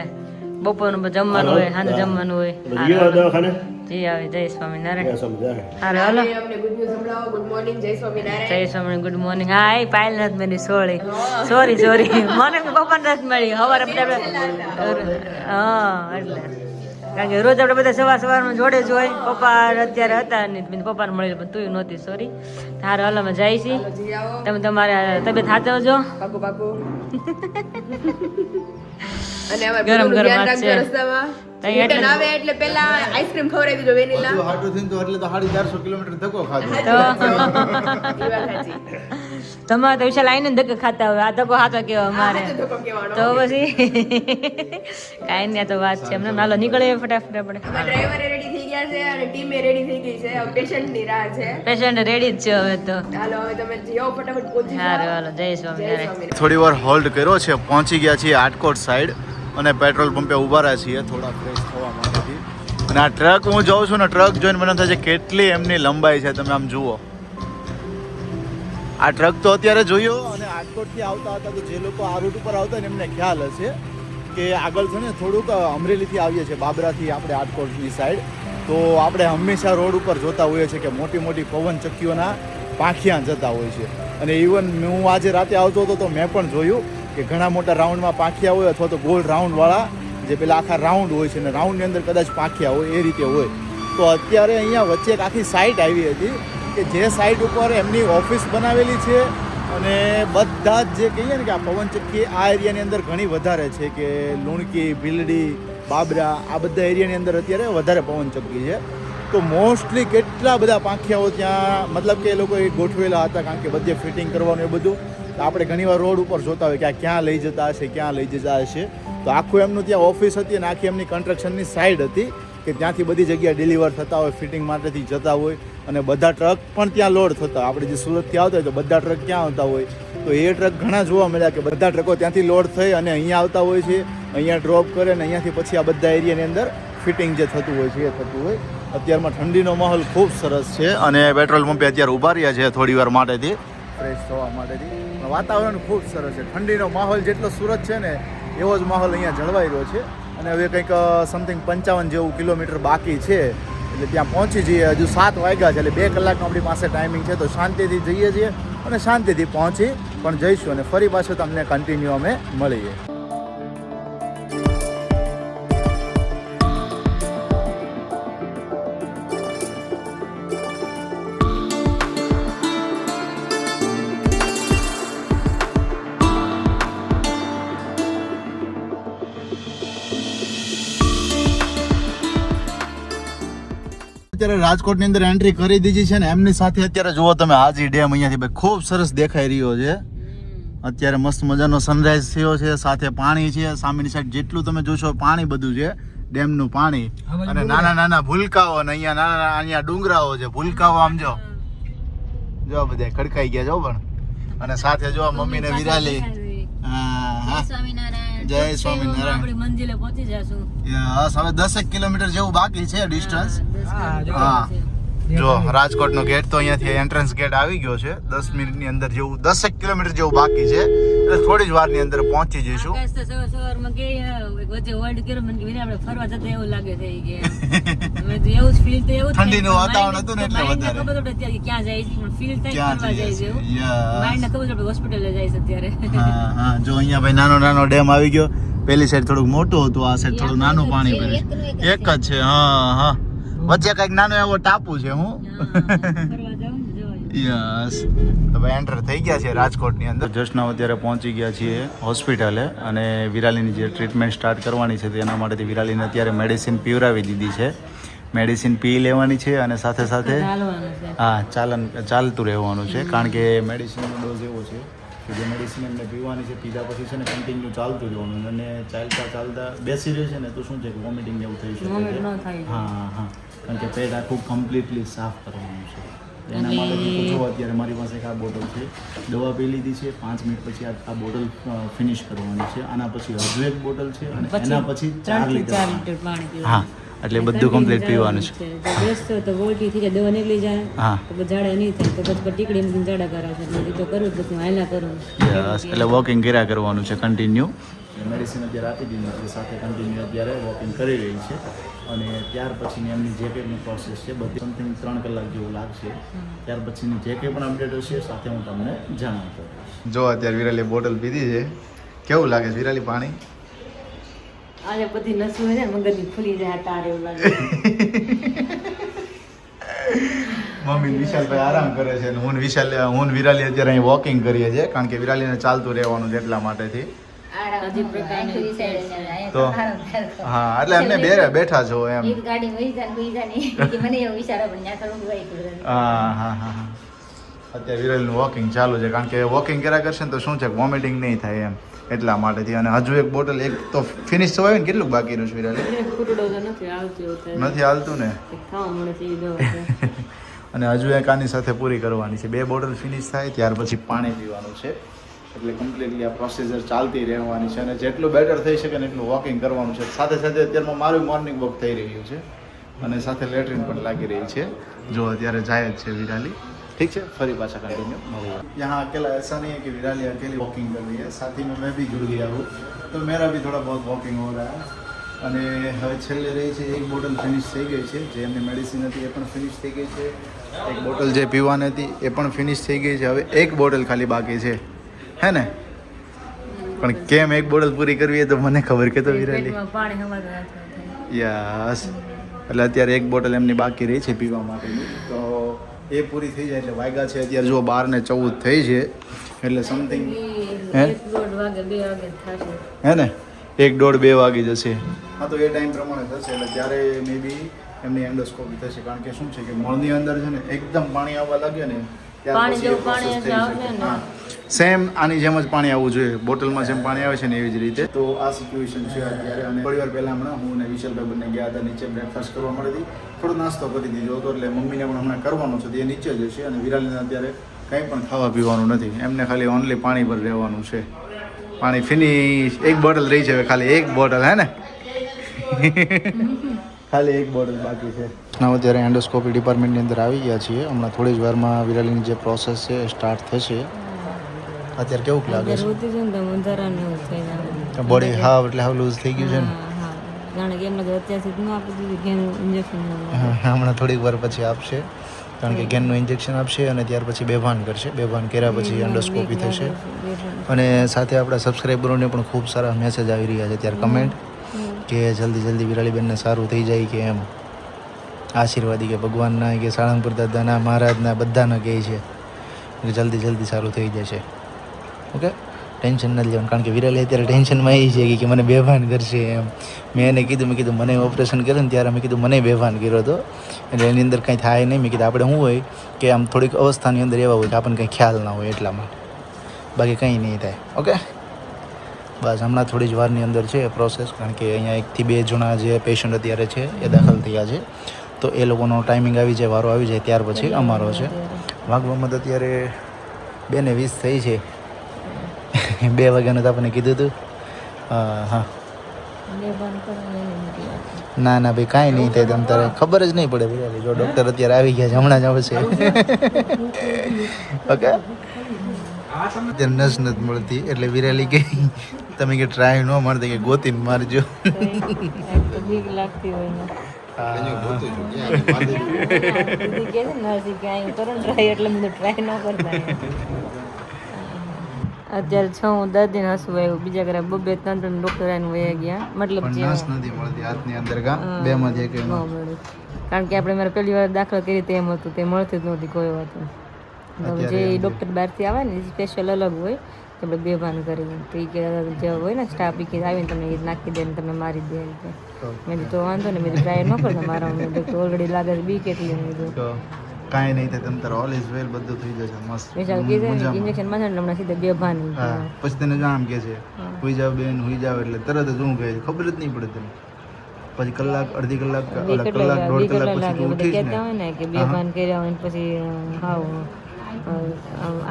બપોરનું જમવાનું હોય, સાંજે જમવાનું હોય. દવાખાને જી આવે. જય સ્વામિનારાયણ. હા હાલો ગુડ મોર્નિંગ. જય સ્વામિનારાયણ. Good morning. હા એ પાયલ નથી મળી સોરી મને પપ્પાને નથી મળી સવારે હા એટલે કારણ કે રોજ આપણે બધા સવારમાં જોડે જ હોય. પપ્પા અત્યારે હતા ને પપ્પાને મળી પણ તું નહોતી સોરી. હારે હલામાં જાય છે. તમે તમારા તબિયત સાચવજો. ગરમ ગરમ આવે એટલે પેલા આઈસ્ક્રીમ ખવડાવી દીધો વેનીલા. હાટું થઈને તો એટલે તો 450 કિલોમીટર ધક્કો ખાધો. તમારે તો વિશાલ આઈને ધક્કો ખાતા હોય, આ ધક્કો ખાતો કેવો અમારે તો પછી કાંઈ નહીં. તો વાત છે એમને. હાલો નીકળે ફટાફટ આપણે. ડ્રાઈવર રેડી થઈ ગયા છે અને ટીમે રેડી થઈ ગઈ છે. પેશન્ટ ની રાહ છે. પેશન્ટ રેડી જ છે હવે તો. હાલો હવે તમે જાઓ ફટાફટ પહોંચી જાઓ. હાલો જય સ્વામિનારાયણ. થોડી વાર હોલ્ડ કર્યો છે, પહોંચી ગયા છીએ આટકોટ સાઈડ અને પેટ્રોલ પંપે ઊભા રહ્યા છીએ થોડા ફ્રેશ થવા માટે. અને આ ટ્રક હું જોઉં છું ને, ટ્રક જોઈને મને થાય છે કેટલી એમની લંબાઈ છે. તમે આમ જુઓ આ ટ્રક તો અત્યારે જોયો. અને આટકોટથી આવતા હતા તો જે લોકો આ રૂટ ઉપર આવતા ને એમને ખ્યાલ હશે કે આગળ છે ને થોડુંક અમરેલીથી આવીએ છીએ, બાબરાથી આપણે આટકોટની સાઈડ. તો આપણે હંમેશા રોડ ઉપર જોતા હોઈએ છીએ કે મોટી મોટી પવન ચક્કીઓના પાંખિયા જતા હોય છે. અને ઇવન હું આજે રાતે આવતો હતો તો મેં પણ જોયું કે ઘણા મોટા રાઉન્ડમાં પાંખિયા હોય અથવા તો ગોળ રાઉન્ડવાળા જે પેલા આખા રાઉન્ડ હોય છે ને રાઉન્ડની અંદર કદાચ પાંખિયા હોય એ રીતે હોય. તો અત્યારે અહીંયા વચ્ચે એક આખી સાઇટ આવી હતી કે જે સાઇટ ઉપર એમની ઓફિસ બનાવેલી છે અને બધા જ જે કહીએ ને કે આ પવનચક્કી આ એરિયાની અંદર ઘણી વધારે છે કે લુણકી, ભીલડી, બાબરા આ બધા એરિયાની અંદર અત્યારે વધારે પવનચક્કી છે. તો મોસ્ટલી કેટલા બધા પાંખિયાઓ ત્યાં મતલબ કે એ લોકો ગોઠવેલા હતા, કારણ કે બધે ફિટિંગ કરવાનું એ બધું. આપણે ઘણીવાર રોડ ઉપર જોતા હોય કે આ ક્યાં લઈ જતા હશે, ક્યાં લઈ જતા હશે. તો આખું એમનું ત્યાં ઓફિસ હતી અને આખી એમની કન્સ્ટ્રક્શનની સાઇડ હતી કે ત્યાંથી બધી જગ્યાએ ડિલિવર થતા હોય, ફિટિંગ માટેથી જતા હોય. અને બધા ટ્રક પણ ત્યાં લોડ થતા. આપણે જે સુરતથી આવતા હોય તો બધા ટ્રક ક્યાં આવતા હોય, તો એ ટ્રક ઘણા જોવા મળ્યા કે બધા ટ્રકો ત્યાંથી લોડ થઈ અને અહીંયા આવતા હોય છે, અહીંયા ડ્રોપ કરે અને અહીંયાથી પછી આ બધા એરિયાની અંદર ફિટિંગ જે થતું હોય છે એ થતું હોય. અત્યારમાં ઠંડીનો માહોલ ખૂબ સરસ છે અને પેટ્રોલ પંપે અત્યારે ઊભા રહ્યા છે થોડી વાર માટેથી ફ્રેશ થવા માટેથી. વાતાવરણ ખૂબ સરસ છે. ઠંડીનો માહોલ જેટલો સુરત છે ને એવો જ માહોલ અહીંયા જળવાઈ રહ્યો છે. અને હવે કંઈક સમથિંગ 55 જેવું કિલોમીટર બાકી છે એટલે ત્યાં પહોંચી જઈએ. હજુ 7 વાગ્યા છે એટલે 2 કલાકનો આપણી પાસે ટાઈમિંગ છે. તો શાંતિથી જઈએ છીએ અને શાંતિથી પહોંચી પણ જઈશું અને ફરી પાછું તમને કન્ટિન્યુ અમે મળીએ. અત્યારે રાજકોટની અંદર એન્ટ્રી કરી દીધી છે ને એમની સાથે અત્યારે જુઓ તમે હાજી ડેમ અહીંયાથી ખૂબ સરસ દેખાઈ રહ્યો છે. અત્યારે મસ્ત મજાનો સનરાઈઝ થયો છે, સાથે પાણી છે સામેની સાઈડ જેટલું તમે જોશો પાણી બધું છે, ડેમનું પાણી. અને નાના નાના ભૂલકાઓ અને અહીંયા ડુંગરાઓ છે, ભૂલકાઓ આમ જો બધા ખડકાઈ ગયા જો પણ. અને સાથે જો મમ્મી ને વિરાલી. જય સ્વામિનારાયણ. આપણી મંજિલે પહોંચી જશું. યસ, હવે 10 કિલોમીટર જેવું બાકી છે ડિસ્ટન્સ. હા જો રાજકોટનો ગેટ તો અહીંયાથી એન્ટ્રન્સ ગેટ આવી ગયો છે. 10 મિનિટની અંદર જેવું 10 કિલોમીટર જેવું બાકી છે એટલે થોડી જ વારની અંદર પહોંચી જઈશું. સવારમાં કે વચ્ચે હોલ્ડ કર્યો મને કે આપણે ફરવા જતા એવું લાગે છે કે અમે તો એવું જ ફીલ તો એવું ઠંડીનું વાતાવરણ હતું ને એટલે વધારે ખબર પડે અત્યારે ક્યાં જાય છે પણ ફીલ થાય ફરવા જાય છે એવું માઇન્ડ ને ખબર પડે હોસ્પિટલે જાય છે અત્યારે. હા હા જો અહીંયા ભાઈ નાનો નાનો ડેમ આવી ગયો. પેલી સાઈડ થોડુંક મોટું હતું, આ સાઈડ થોડું નાનું પાણી ભર્યું. એક જ છે. હા હા વચ્ચે કઈક નાનો એવો ટાપુ છે. હું યસ તો ભાઈ એન્ટર થઈ ગયા છે રાજકોટની અંદર. જસ્ટ નાવ અત્યારે પહોંચી ગયા છીએ હોસ્પિટલે અને વિરાલીની જે ટ્રીટમેન્ટ સ્ટાર્ટ કરવાની છે તેના માટેથી વિરાલીને અત્યારે મેડિસિન પીવડાવી દીધી છે. મેડિસિન પી લેવાની છે અને સાથે સાથે હા ચાલતું રહેવાનું છે, કારણ કે મેડિસિનનો ડોઝ એવો છે કે જે મેડિસિન એમને પીવાની છે, પીધા પછી છે ને કન્ટિન્યુ ચાલતું રહેવાનું. અને ચાલતા બેસી રહે છે ને તો શું છે કે વોમિટિંગ એવું થઈ શકે છે. હા હા કારણ કે પેટ આખું કમ્પ્લીટલી સાફ કરવાનું છે. એના માટે તો જો અત્યારે મારી પાસે એક આ બોટલ છે, દવા પી લીધી છે. 5 મિનિટ પછી આ બોટલ ફિનિશ કરવાની છે. આના પછી હજુ એક બોટલ છે અને એના પછી 4 લીટર પાણી. હા એટલે બધું કમ્પ્લીટ પીવાનું છે. બેસતો તો વોલ્ટી થઈ જાય, દવા નીકળી જાય હા તો ઝાડા નહીં થાય તો પછી ટીકડી મૂકીને ઝાડા કરાવશે. એટલે તો કરું જ હું હાલા કરું. યસ એટલે વોકિંગ કર્યા કરવાનું છે કન્ટિન્યુ. મેડિસિન અત્યારે આપી દીધી છે, સાથે કન્ટિન્યુ અત્યારે વોકિંગ કરી રહી છે. અને ત્યાર પછીની એમની જે કંઈની પ્રોસેસ છે બધી સમથિંગ 3 કલાક જેવું લાગશે. ત્યાર પછીની જે કંઈ પણ અપડેટ હશે સાથે હું તમને જણાવતો. જો અત્યારે વિરાલી બોટલ પીધી છે. કેવું લાગે છે વિરાલી પાણી? આજે બધી નસું છે ને મગજની ખુલી જાય તારે એવું લાગે. મમ્મી વિશાલભાઈ આરામ કરે છે અને હું વિરાલી અત્યારે અહીં વોકિંગ કરીએ છીએ, કારણ કે વિરાલીને ચાલતું રહેવાનું છે એટલા માટેથી. તો હા એટલે એમને બેઠા છો એમ. હા હા હા અત્યારે વિરાલીનું વોકિંગ ચાલુ છે, કારણ કે વોકિંગ કર્યા કરશે ને તો શું છે વોમિટિંગ નહીં થાય એમ એટલા માટેથી. અને હજુ એક બોટલ એક તો ફિનિશ થવાય ને કેટલું બાકી રહ્યું છે વિરાલી? નથી હાલતું ને. અને હજુ એક આની સાથે પૂરી કરવાની છે. 2 બોટલ ફિનિશ થાય ત્યાર પછી પાણી પીવાનું છે. એટલે કમ્પ્લીટલી આ પ્રોસિજર ચાલતી રહેવાની છે અને જેટલું બેટર થઈ શકે ને એટલું વોકિંગ કરવાનું છે. સાથે સાથે અત્યારમાં મારું મોર્નિંગ વોક થઈ રહ્યું છે અને સાથે લેટ્રિન પણ લાગી રહી છે. જો અત્યારે જાય જ છે વિરાલી. ठीक है, ફરી પાછા कंटिन्यू મળીએ. यहाँ अकेला ऐसा नहीं है कि विराली अकेली वॉकिंग कर रही है, साथ ही में मैं भी जुड़ गया हूँ, तो मेरा भी थोड़ा बहुत वॉकिंग हो रहा है. અને હવે છેલ્લે રહી છે એક બોટલ ફિનિશ થઈ ગઈ છે. જે એમની મેડિસિન હતી એ પણ ફિનિશ થઈ ગઈ છે. એક બોટલ જે પીવાની હતી એ પણ ફિનિશ થઈ ગઈ છે. હવે એક બોટલ ખાલી બાકી છે, હે ને? પણ કેમ એક બોટલ પૂરી કરવી એ તો મને ખબર કે તો વિરાલી. યસ એટલે અત્યારે એક બોટલ એમની બાકી રહી છે પીવા માટેની. તો એ પૂરી થઈ જાય એટલે વાગ્યા છે અત્યારે જો 12:14 થઈ છે એટલે સમથિંગ હે 1-1.5 વાગે 2 વાગે થશે. હે ને 1-1.5-2 વાગી જશે. હા તો એ ટાઈમ પ્રમાણે થશે એટલે ત્યારે મે બી એમની એન્ડોસ્કોપી થશે. કારણ કે શું છે કે મળની અંદર છે ને એકદમ પાણી આવવા લાગે ને પાણી જેવું પાણી જ આવશે ને. સેમ આની જેમ જ પાણી આવવું જોઈએ. બોટલમાં જેમ પાણી આવે છે ને એવી જ રીતે. તો આ સિચ્યુએશન છે અત્યારે. અને થોડી વાર પહેલાં હમણાં હું અને વિશાલભાઈ બંને ગયા હતા નીચે બ્રેકફાસ્ટ કરવા મળીથી. થોડો નાસ્તો કરી દીધો હતો એટલે મમ્મીને પણ હમણાં કરવાનો છે તો એ નીચે જ હશે. અને વિરાલીને અત્યારે કંઈ પણ ખાવા પીવાનું નથી. એમને ખાલી ઓનલી પાણી પર રહેવાનું છે. પાણી ફિનિશ. એક બોટલ રહી છે હવે, ખાલી એક બોટલ. હે ને ખાલી એક બોટલ બાકી છે. ના અત્યારે એન્ડોસ્કોપી ડિપાર્ટમેન્ટની અંદર આવી ગયા છીએ. હમણાં થોડી જ વારમાં વિરાલીની જે પ્રોસેસ છે એ સ્ટાર્ટ થશે. અત્યારે કેવું લાગે છે બોડી? હા એટલે હાવ લૂઝ થઈ ગયું છે ને. હમણાં થોડીક વાર પછી આપશે. કારણ કે ગેનનું ઇન્જેક્શન આપશે અને ત્યાર પછી બેભાન કરશે. બેભાન કર્યા પછી એન્ડોસ્કોપી થશે. અને સાથે આપણા સબસ્ક્રાઈબરોને પણ ખૂબ સારા મેસેજ આવી રહ્યા છે ત્યારે કમેન્ટ કે જલ્દી વિરાલીબેનને સારું થઈ જાય કે એમ આશીર્વાદી કે ભગવાનના કે સાળંગપુર દાદાના મહારાજના બધાના કહે છે કે જલ્દી સારું થઈ જશે. ઓકે, ટેન્શન નથી લેવાનું. કારણ કે વિરાલી અત્યારે ટેન્શનમાં એ છે કે મને બેભાન કરશે એમ. મેં એને કીધું મને ઓપરેશન કર્યું ને ત્યારે મેં કીધું મને બેભાન કર્યો હતો એટલે એની અંદર કંઈ થાય નહીં. મેં કીધું આપણે શું હોય કે આમ થોડીક અવસ્થાની અંદર એવા હોય કે આપણને કંઈ ખ્યાલ ના હોય એટલા માટે, બાકી કંઈ નહીં થાય. ઓકે બસ હમણાં થોડી જ વારની અંદર છે પ્રોસેસ. કારણ કે અહીંયા 1 થી 2 જણા જે પેશન્ટ અત્યારે છે એ દાખલ થયા છે તો એ લોકોનો ટાઈમિંગ આવી જાય, વારો આવી જાય ત્યાર પછી અમારો છે. વાગવામાં તો અત્યારે 2:20 થઈ છે. 2 વાગ્યાનું તો આપણને કીધું હતું. હા ના ભાઈ કાંઈ નહીં થાય. તમ તારે ખબર જ નહીં પડે વિરાલી. જો ડૉક્ટર અત્યારે આવી ગયા છે, હમણાં જ આવશે. ઓકે અત્યારે નસ નથી મળતી એટલે વિરાલી કે તમે કે ટ્રાય ન મારતા કે ગોતીને મારજો. અત્યારે 6 હસવું આવ્યું. બીજા ઘરે 2-3 ડોક્ટર વયા ગયા. મતલબ નસ નથી મળતી હાથની અંદર. બે માંથી એક કારણ કે આપણે મારે પહેલી વાર દાખલ કરી તેમ હતું, તે મળતી જ નહોતી કોઈ વાત. જે ડૉક્ટર બહારથી આવે ને સ્પેશિયલ અલગ હોય તો આપણે બેભાન કરી તો એ કે જે હોય ને સ્ટાફ એ કે આવીને તમને નાખી દે ને તમને મારી દે. મેં તો વાંધો ને મેં ટ્રાય ન કરતા મારા ઓલરેડી લાગે છે બી કેટલી. કાંઈ નહીં થાય. તમે તારે ઓલ ઇઝ વેલ બધું થઈ જશે મસ્ત. ઇન્જેક્શન માં હમણાં સીધા બેભાન. પછી તને જો આમ કે છે હુઈ જાવ બેન હુઈ જાવ એટલે તરત જ હું કહે ખબર જ નહીં પડે તને. પછી કલાક અડધી કલાક 1 કલાક 1.5 કલાક પછી તું ઉઠીશ ને કે બેભાન કર્યા હોય પછી હાવ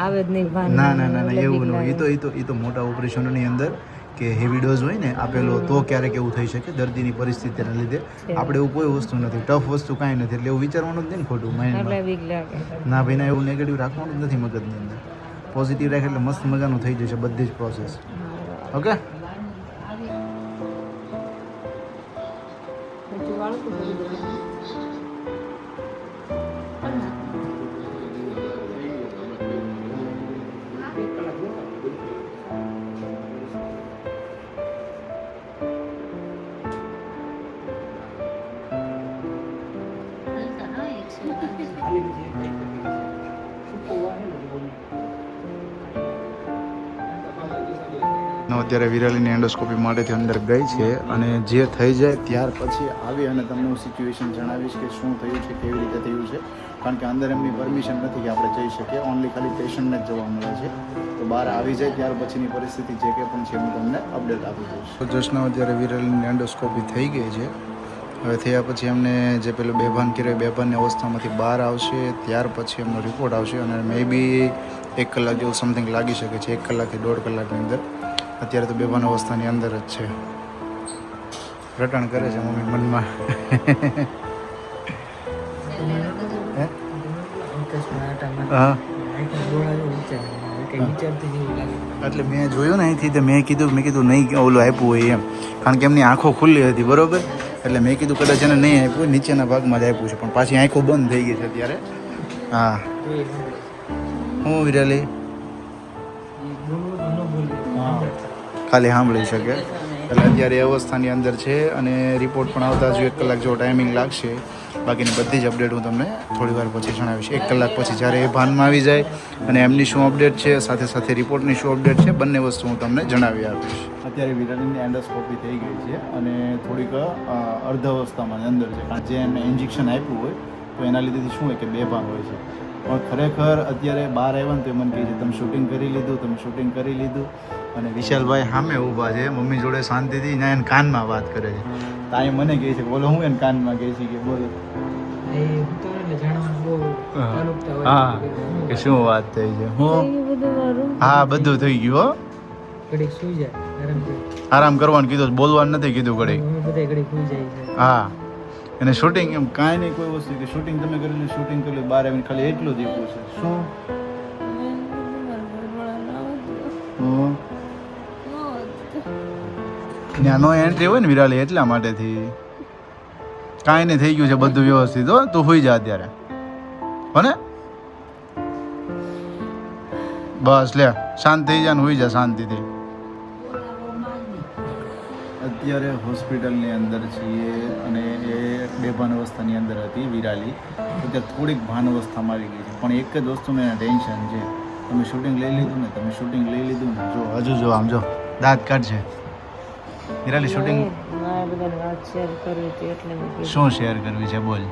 આવે જ નહીં ભાન. ના એવું નહીં. એ તો મોટા ઓપરેશનોની અંદર કે હેવી ડોઝ હોય ને આપેલો તો ક્યારેક એવું થઈ શકે દર્દીની પરિસ્થિતિના લીધે. આપણે એવું કોઈ વસ્તુ નથી, ટફ વસ્તુ કાંઈ નથી એટલે એવું વિચારવાનું જ નહીં ખોટું માઇન્ડમાં. ના ભાઈ ના એવું નેગેટિવ રાખવાનું જ નથી મગજની અંદર. પોઝિટિવ રાખે એટલે મસ્ત મજાનું થઈ જશે બધી જ પ્રોસેસ. ઓકે અત્યારે વિરાલીની એન્ડોસ્કોપી માટેથી અંદર ગઈ છે અને જે થઈ જાય ત્યાર પછી આવી અને તમને હું સિચ્યુએશન જણાવીશ કે શું થયું છે, કેવી રીતે થયું છે. કારણ કે અંદર એમની પરમિશન નથી કે આપણે જઈ શકીએ. ઓનલી ખાલી પેશન્ટને જ જવા મળે છે. તો બહાર આવી જાય ત્યાર પછીની પરિસ્થિતિ જે કંઈ પણ છે હું તમને અપડેટ આપી દઈશ. તો જસ્ટના અત્યારે વિરાલીની એન્ડોસ્કોપી થઈ ગઈ છે. હવે થયા પછી એમને જે પેલું બેભાન કર્યો બેભાનની અવસ્થામાંથી બહાર આવશે ત્યાર પછી એમનો રિપોર્ટ આવશે અને મે બી 1 કલાક જેવું સમથિંગ લાગી શકે છે. 1 કલાકથી 1.5 કલાકની અંદર. અત્યારે તો બેભાન અવસ્થાની અંદર જ છે. રટણ કરે છે મમ્મી મનમાં. હા એટલે મેં જોયું ને અહીંથી મેં કીધું નહીં ઓલું આપ્યું હોય એમ. કારણ કે એમની આંખો ખુલ્લી હતી બરોબર. એટલે મેં કીધું કદાચ એને નહીં આપ્યું હોય, નીચેના ભાગમાં જ આપ્યું છે પણ પાછી આંખો બંધ થઈ ગઈ છે અત્યારે. હા હું વિરાલી ખાલી સાંભળી શકે એટલે અત્યારે એ અવસ્થાની અંદર છે અને રિપોર્ટ પણ આવતા જ 1 કલાક જેવો ટાઈમિંગ લાગશે. બાકીની બધી જ અપડેટ હું તમને થોડી વાર પછી જણાવીશ. 1 કલાક પછી જ્યારે એ ભાનમાં આવી જાય અને એમની શું અપડેટ છે, સાથે સાથે રિપોર્ટની શું અપડેટ છે, બંને વસ્તુ હું તમને જણાવી આપીશ. અત્યારે વિરાલીની એન્ડોસ્કોપી થઈ ગઈ છે અને થોડીક અર્ધ અવસ્થામાં અંદર છે, કારણ જે એમને ઇન્જેક્શન આપ્યું હોય તો એના લીધેથી શું હોય કે બેભાન હોય છે. પણ ખરેખર અત્યારે બહાર આવ્યા ને તો મને કહે છે તમે શૂટિંગ કરી લીધું. અને વિશાલભાઈ સામે ઊભા છે, મમ્મી જોડે શાંતિથી ને એને કાનમાં વાત કરે છે. તાઈ મને કહે છે બોલો, હું એને કાનમાં કહે છે કે બોલો હા કે શું વાત થઈ છે. હું હા બધું થઈ ગયું હો. આરામ કરવાનું કીધું, બોલવાનું નથી કીધું ઘડીક. હા અને શૂટિંગ એમ કાંઈ નહીં, કોઈ વસ્તુ કે શૂટિંગ તમે કરેલું, શૂટિંગ કરેલું, બહાર આવીને ખાલી એટલું જ એવું છે. શું ત્યાં નો એન્ટ્રી હોય ને વિરાલી, એટલા માટેથી કાંઈ નહીં, થઈ ગયું છે બધું વ્યવસ્થિત. હો તું હોઈ જા અત્યારે, હો ને બસ લે શાંત થઈ જા ને હોઈ જા શાંતિથી. અત્યારે હોસ્પિટલની અંદર છીએ અને એ બેભાન અવસ્થાની અંદર હતી વિરાલી. અત્યારે થોડીક ભાન અવસ્થામાં આવી ગઈ છે, પણ એક જ વસ્તુનું એને ટેન્શન છે. તમે શૂટિંગ લઈ લીધું ને જો હજુ જો આમ જો દાંત કાઢશે વિરાલી. શૂટિંગ શું શેર કરવી છે બોલ.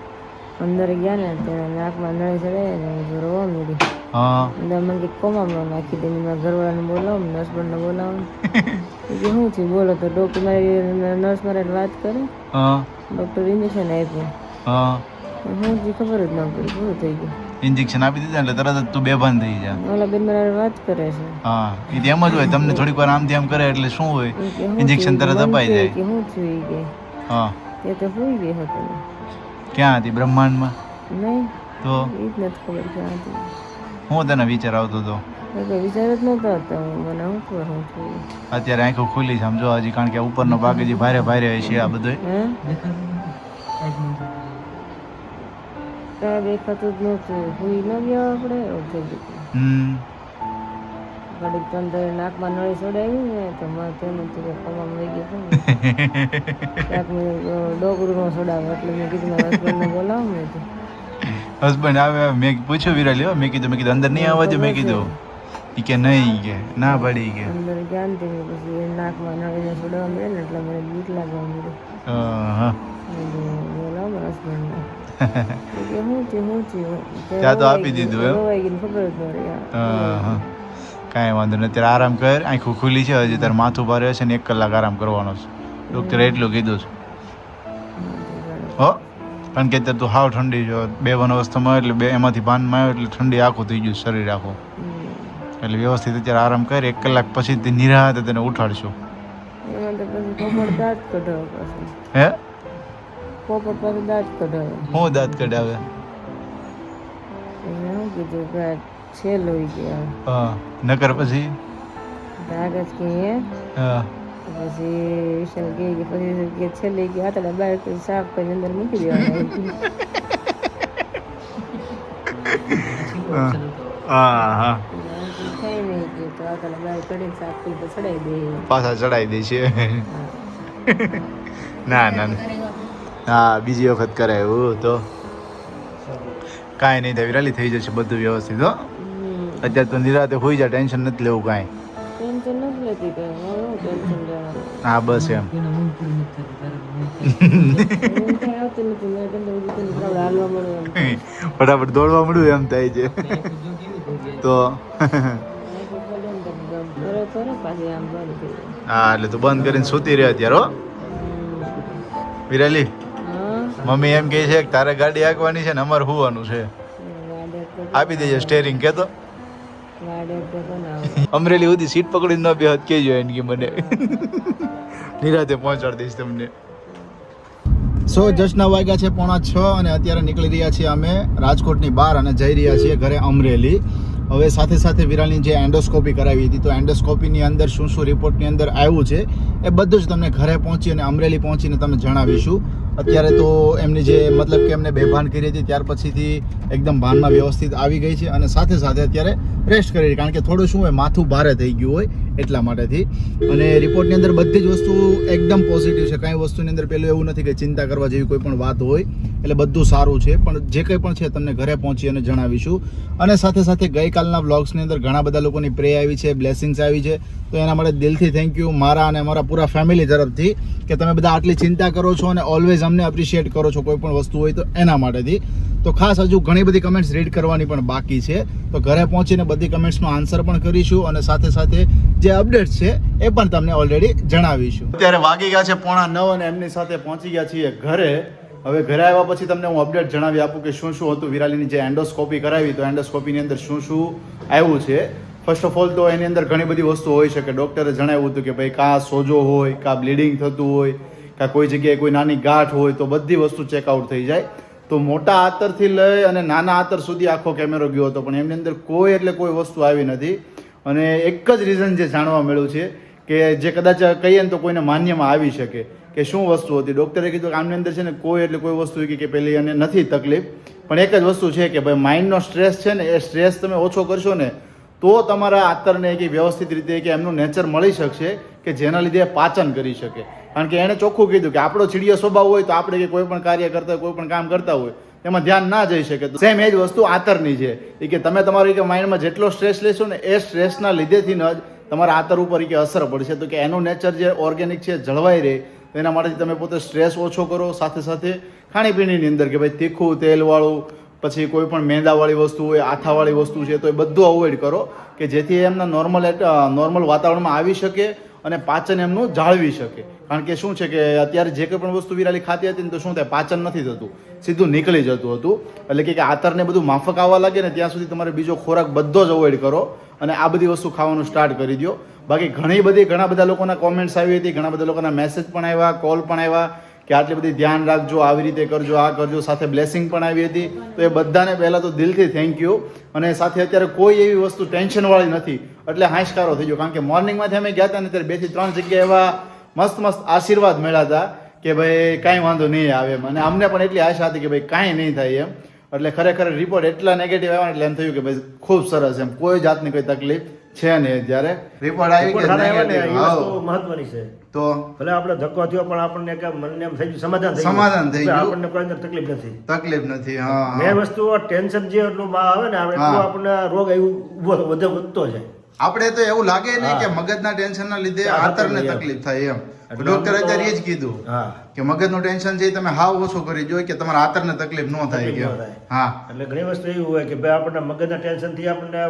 અંદર ગયા ને ત્યાં નાકમાં નળી ચડે ને રોવા મળી. હા અંદર મને કે કોમામાં નાખી દે. મારા ઘરવાળાને બોલાવો, નર્સબંધને બોલાવો. શું થયું બોલો તો ડૉક્ટર મારી નર્સ મારે વાત કરે. હા ડૉક્ટર ઇન્જેક્શન આપ્યું. હા હું જે ખબર જ ન પડી, પૂરું થઈ ગયું. ઇન્જેક્શન આપી દીધા એટલે તરત જ તું બેભાન થઈ જા. ઓલા બેન મારે વાત કરે છે. હા એ એમ જ હોય, તમને થોડીક વાર આમથી આમ કરે એટલે શું હોય ઇન્જેક્શન તરત અપાઈ જાય. કે હું છું ઈ કે હા તે તો હોઈ ગઈ હતો. ક્યાં હતી બ્રહ્માંડમાં? નહીં તો એ જ નથી ખબર ક્યાં હતી. હું તને વિચાર આવતો હતો કોઈ વિચાર જ નહોતો હતો. મને હું ખબર હું છું. અત્યારે આંખો ખુલ્લી છે સમજો હજી, કારણ કે ઉપરનો ભાગ હજી ભારે ભારે છે આ બધું. કાંઈ દેખાતું જ નહોતું. હુઈ ન ગયા આપણે ઘડીક અંદર નાકમાં નળી ચડાવી ને તો મારે તેનું કે કમામ લઈ ગયું ને ક્યાંક મેં ડોગરું ન ચડાવે એટલે મેં કીધું મારા હસબન્ડને બોલાવું ને તો હસબન્ડ આવે. મેં પૂછ્યું વિરાલી, મેં કીધું અંદર નહીં આવવા દે. મેં કીધું એ કે નહીં કે ના પાડી કે અંદર જ્ઞાન થઈ પછી નાકમાં નળીને ચડાવવા મળે ને એટલે મને બીક લાગવા મળે. બોલાવો મારા હસબન્ડને કે હું થયું ત્યાં તો આપી દીધું એમ. ખબર જ પડે. કાંઈ વાંધો નહીં, અત્યારે આરામ કર. આંખો ખુલ્લી છે હજી, તારે માથું ભારે છે ને 1 કલાક આરામ કરવાનો છે. ડૉક્ટરે એટલું કીધું છે હો. કારણ કે અત્યારે તું હાવ ઠંડી છો, બેભાન અવસ્થામાં એટલે એમાંથી ભાનમાં આવ્યો એટલે ઠંડી આખું થઈ ગયું શરીર આખું. એટલે વ્યવસ્થિત અત્યારે આરામ કર. 1 કલાક પછી તે નિરાહતે તને ઉઠાડશું. એમાં તો પછી પોપટ દાંત કઢાવે પછી. હે પોપટ પાસે દાંત કઢાવે. હું દાંત કઢાવે? એને શું કીધું કે છે લોહી ગયા. હા નકર પછી કાગજ કે હા પછી વિશાલ કે પછી કે છેલ્લે કે આટલા બહાર કરી સાફ કરીને અંદર મૂકી દેવાના. હા હા થાય નહીં કે તો આટલા બહાર કરીને સાફ કરી તો ચડાવી દે. પાછા ચડાવી દે છે. ના ના હા બીજી વખત કરાયું તો કાંઈ નહીં થાય વિરાલી, થઈ જશે બધું વ્યવસ્થિત. હો અત્યારે તો નિરાતે હોઈ જાય, ટેન્શન નથી લેવું કાંઈ. ટેન્શન નથી લેતી કે હું ટેન્શન લેવાનું. હા બસ એમ આવતી નથી. મેં તમને હાલવા મળ્યું ફટાફટ દોડવા મળ્યું એમ થાય છે તો પાછી આમ બંધ થઈ જાય. હા એટલે તું બંધ કરીને સૂતી રહે અત્યારે. હો વિરાલી, મમ્મી એમ કહે છે કે તારે ગાડી હાંકવાની છે ને અમારે હોવાનું છે. આપી દેજે સ્ટેરિંગ કે તો અમરેલી સુધી સીટ પકડીને ન બેહત કેજો એને કે મને નિરાતે પહોંચાડી દઈશ તમને. જસ્ટ 9 વાગ્યા છે 6:45 અને અત્યારે નીકળી રહ્યા છીએ અમે રાજકોટની બહાર અને જઈ રહ્યા છીએ ઘરે અમરેલી. હવે સાથે સાથે વિરાલની જે એન્ડોસ્કોપી કરાવી હતી તો એન્ડોસ્કોપીની અંદર શું શું રિપોર્ટની અંદર આવ્યું છે એ બધું જ તમને ઘરે પહોંચી અને અમરેલી પહોંચીને તમે જણાવીશું. અત્યારે તો એમની જે મતલબ કે એમને બેભાન કરી હતી ત્યાર પછીથી એકદમ ભાનમાં વ્યવસ્થિત આવી ગઈ છે અને સાથે સાથે અત્યારે રેસ્ટ કરી કારણ કે થોડું શું હોય માથું ભારે થઈ ગયું હોય એટલા માટેથી. અને રિપોર્ટની અંદર બધી જ વસ્તુ એકદમ પોઝિટિવ છે. કાંઈ વસ્તુની અંદર પેલું એવું નથી કે ચિંતા કરવા જેવી કોઈ પણ વાત હોય, એટલે બધું સારું છે. પણ જે કંઈ પણ છે તમને ઘરે પહોંચી અને જણાવીશું. અને સાથે સાથે ગઈકાલના વ્લોગ્સની અંદર ઘણા બધા લોકોની પ્રે આવી છે, બ્લેસિંગ્સ આવી છે, તો એના માટે દિલથી થેન્ક યુ મારા અને અમારા પૂરા ફેમિલી તરફથી કે તમે બધા આટલી ચિંતા કરો છો અને ઓલવેઝ અમને એપ્રિશિએટ કરો છો કોઈ પણ વસ્તુ હોય તો એના માટેથી. તો ખાસ હજુ ઘણી બધી કમેન્ટ્સ રીડ કરવાની પણ બાકી છે, તો ઘરે પહોંચીને બધી કમેન્ટ્સનો આન્સર પણ કરીશું અને સાથે સાથે જે અપડેટ્સ છે એ પણ તમને ઓલરેડી જણાવીશું. અત્યારે વાગી ગયા છે 8:45 અને એમની સાથે પહોંચી ગયા છીએ ઘરે. હવે ઘરે આવ્યા પછી તમને હું અપડેટ જણાવી આપું કે શું શું હતું. વિરાલીની જે એન્ડોસ્કોપી કરાવી તો એન્ડોસ્કોપીની અંદર શું શું આવ્યું છે. ફર્સ્ટ ઓફ ઓલ તો એની અંદર ઘણી બધી વસ્તુ હોઈ શકે. ડૉક્ટરે જણાવ્યું હતું કે ભાઈ કાં સોજો હોય, કાં બ્લીડિંગ થતું હોય, કાં કોઈ જગ્યાએ કોઈ નાની ગાંઠ હોય તો બધી વસ્તુ ચેકઆઉટ થઈ જાય. તો મોટા આતરથી લઈ અને નાના આતર સુધી આખો કેમેરો ગયો હતો, પણ એમની અંદર કોઈ એટલે કોઈ વસ્તુ આવી નથી. અને એક જ રીઝન જે જાણવા મળ્યું છે કે જે કદાચ કહીએ ને તો કોઈને માન્યમાં આવી શકે કે શું વસ્તુ હતી. ડૉક્ટરે કીધું કે આમની અંદર છે ને કોઈ એટલે કોઈ વસ્તુ કે પેલી અને નથી તકલીફ, પણ એક જ વસ્તુ છે કે ભાઈ માઇન્ડનો સ્ટ્રેસ છે ને એ સ્ટ્રેસ તમે ઓછો કરશો ને તો તમારા આતરને કે વ્યવસ્થિત રીતે કે એમનું નેચર મળી શકશે કે જેના લીધે પાચન કરી શકે. કારણ કે એણે ચોખ્ખું કીધું કે આપણો ચીડિયો સ્વભાવ હોય તો આપણે કે કોઈ પણ કાર્ય કરતા હોય, કોઈ પણ કામ કરતા હોય એમાં ધ્યાન ના જઈ શકે. સેમ એ જ વસ્તુ આતરની છે કે તમે તમારી કે માઇન્ડમાં જેટલો સ્ટ્રેસ લેશો ને એ સ્ટ્રેસના લીધેથી જ તમારા આતર ઉપર કે અસર પડશે. તો કે એનું નેચર જે ઓર્ગેનિક છે જળવાઈ રહે તો એના માટે તમે પોતે સ્ટ્રેસ ઓછો કરો. સાથે સાથે ખાણીપીણીની અંદર કે ભાઈ તીખું તેલવાળું પછી કોઈ પણ મેંદાવાળી વસ્તુ હોય, આથાવાળી વસ્તુ છે તો એ બધું અવોઇડ કરો કે જેથી એમના નોર્મલ વાતાવરણમાં આવી શકે અને પાચન એમનું જાળવી શકે. કારણ કે શું છે કે અત્યારે જે કંઈ પણ વસ્તુ વિરાલી ખાતી હતી ને તો શું થાય પાચન નથી થતું, સીધું નીકળી જતું હતું. એટલે કે આતરને બધું માફક આવવા લાગે ને ત્યાં સુધી તમારે બીજો ખોરાક બધો જ અવોઇડ કરો અને આ બધી વસ્તુ ખાવાનું સ્ટાર્ટ કરી દો. બાકી ઘણા બધા લોકોના કોમેન્ટ્સ આવી હતી, ઘણા બધા લોકોના મેસેજ પણ આવ્યા, કોલ પણ આવ્યા કે આટલી બધી ધ્યાન રાખજો, આવી રીતે કરજો, આ કરજો. સાથે બ્લેસિંગ પણ આવી હતી. તો એ બધાને પહેલાં તો દિલથી થેન્ક યુ. અને સાથે અત્યારે કોઈ એવી વસ્તુ ટેન્શનવાળી નથી એટલે હાશકારો થઈ ગયો. કારણ કે મોર્નિંગમાંથી અમે ગયા હતા ને ત્યારે 2 થી 3 જગ્યાએ એવા મસ્ત આશીર્વાદ મળ્યા હતા કે ભાઈ કાંઈ વાંધો નહીં આવે એમ. અને અમને પણ એટલી આશા હતી કે ભાઈ કાંઈ નહીં થાય એમ. એટલે ખરેખર રિપોર્ટ એટલા નેગેટિવ આવ્યા એટલે એમ થયું કે ભાઈ ખૂબ સરસ એમ, કોઈ જાતની કોઈ તકલીફ છે નહીં. જ્યારે રિપોર્ટ આવી કે મહત્વની છે તો ભલે આપણે ધક્કો થયો પણ આપણને કે મનને એમ થઈ ગયું સમાધાન થઈ ગયું, આપણને કોઈ અંદર તકલીફ નથી. હા, મેં વસ્તુ ટેન્શન જે એટલું આવે ને આપણને રોગ એવું વધતો જાય. આપણે તો એવું લાગે નહીં કે મગજના ટેન્શનના લીધે આતરને તકલીફ થાય એમ. ડોક્ટર અત્યારે એ જ કીધું કે મગજનું ટેન્શન છે તમે હાવ ઓછું કરી જોઈએ કે તમારા આતરને તકલીફ ન થાય કે. હા, એટલે ઘણી વસ્તુ એવું હોય કે ભાઈ આપણને મગજના ટેન્શન થી આપણને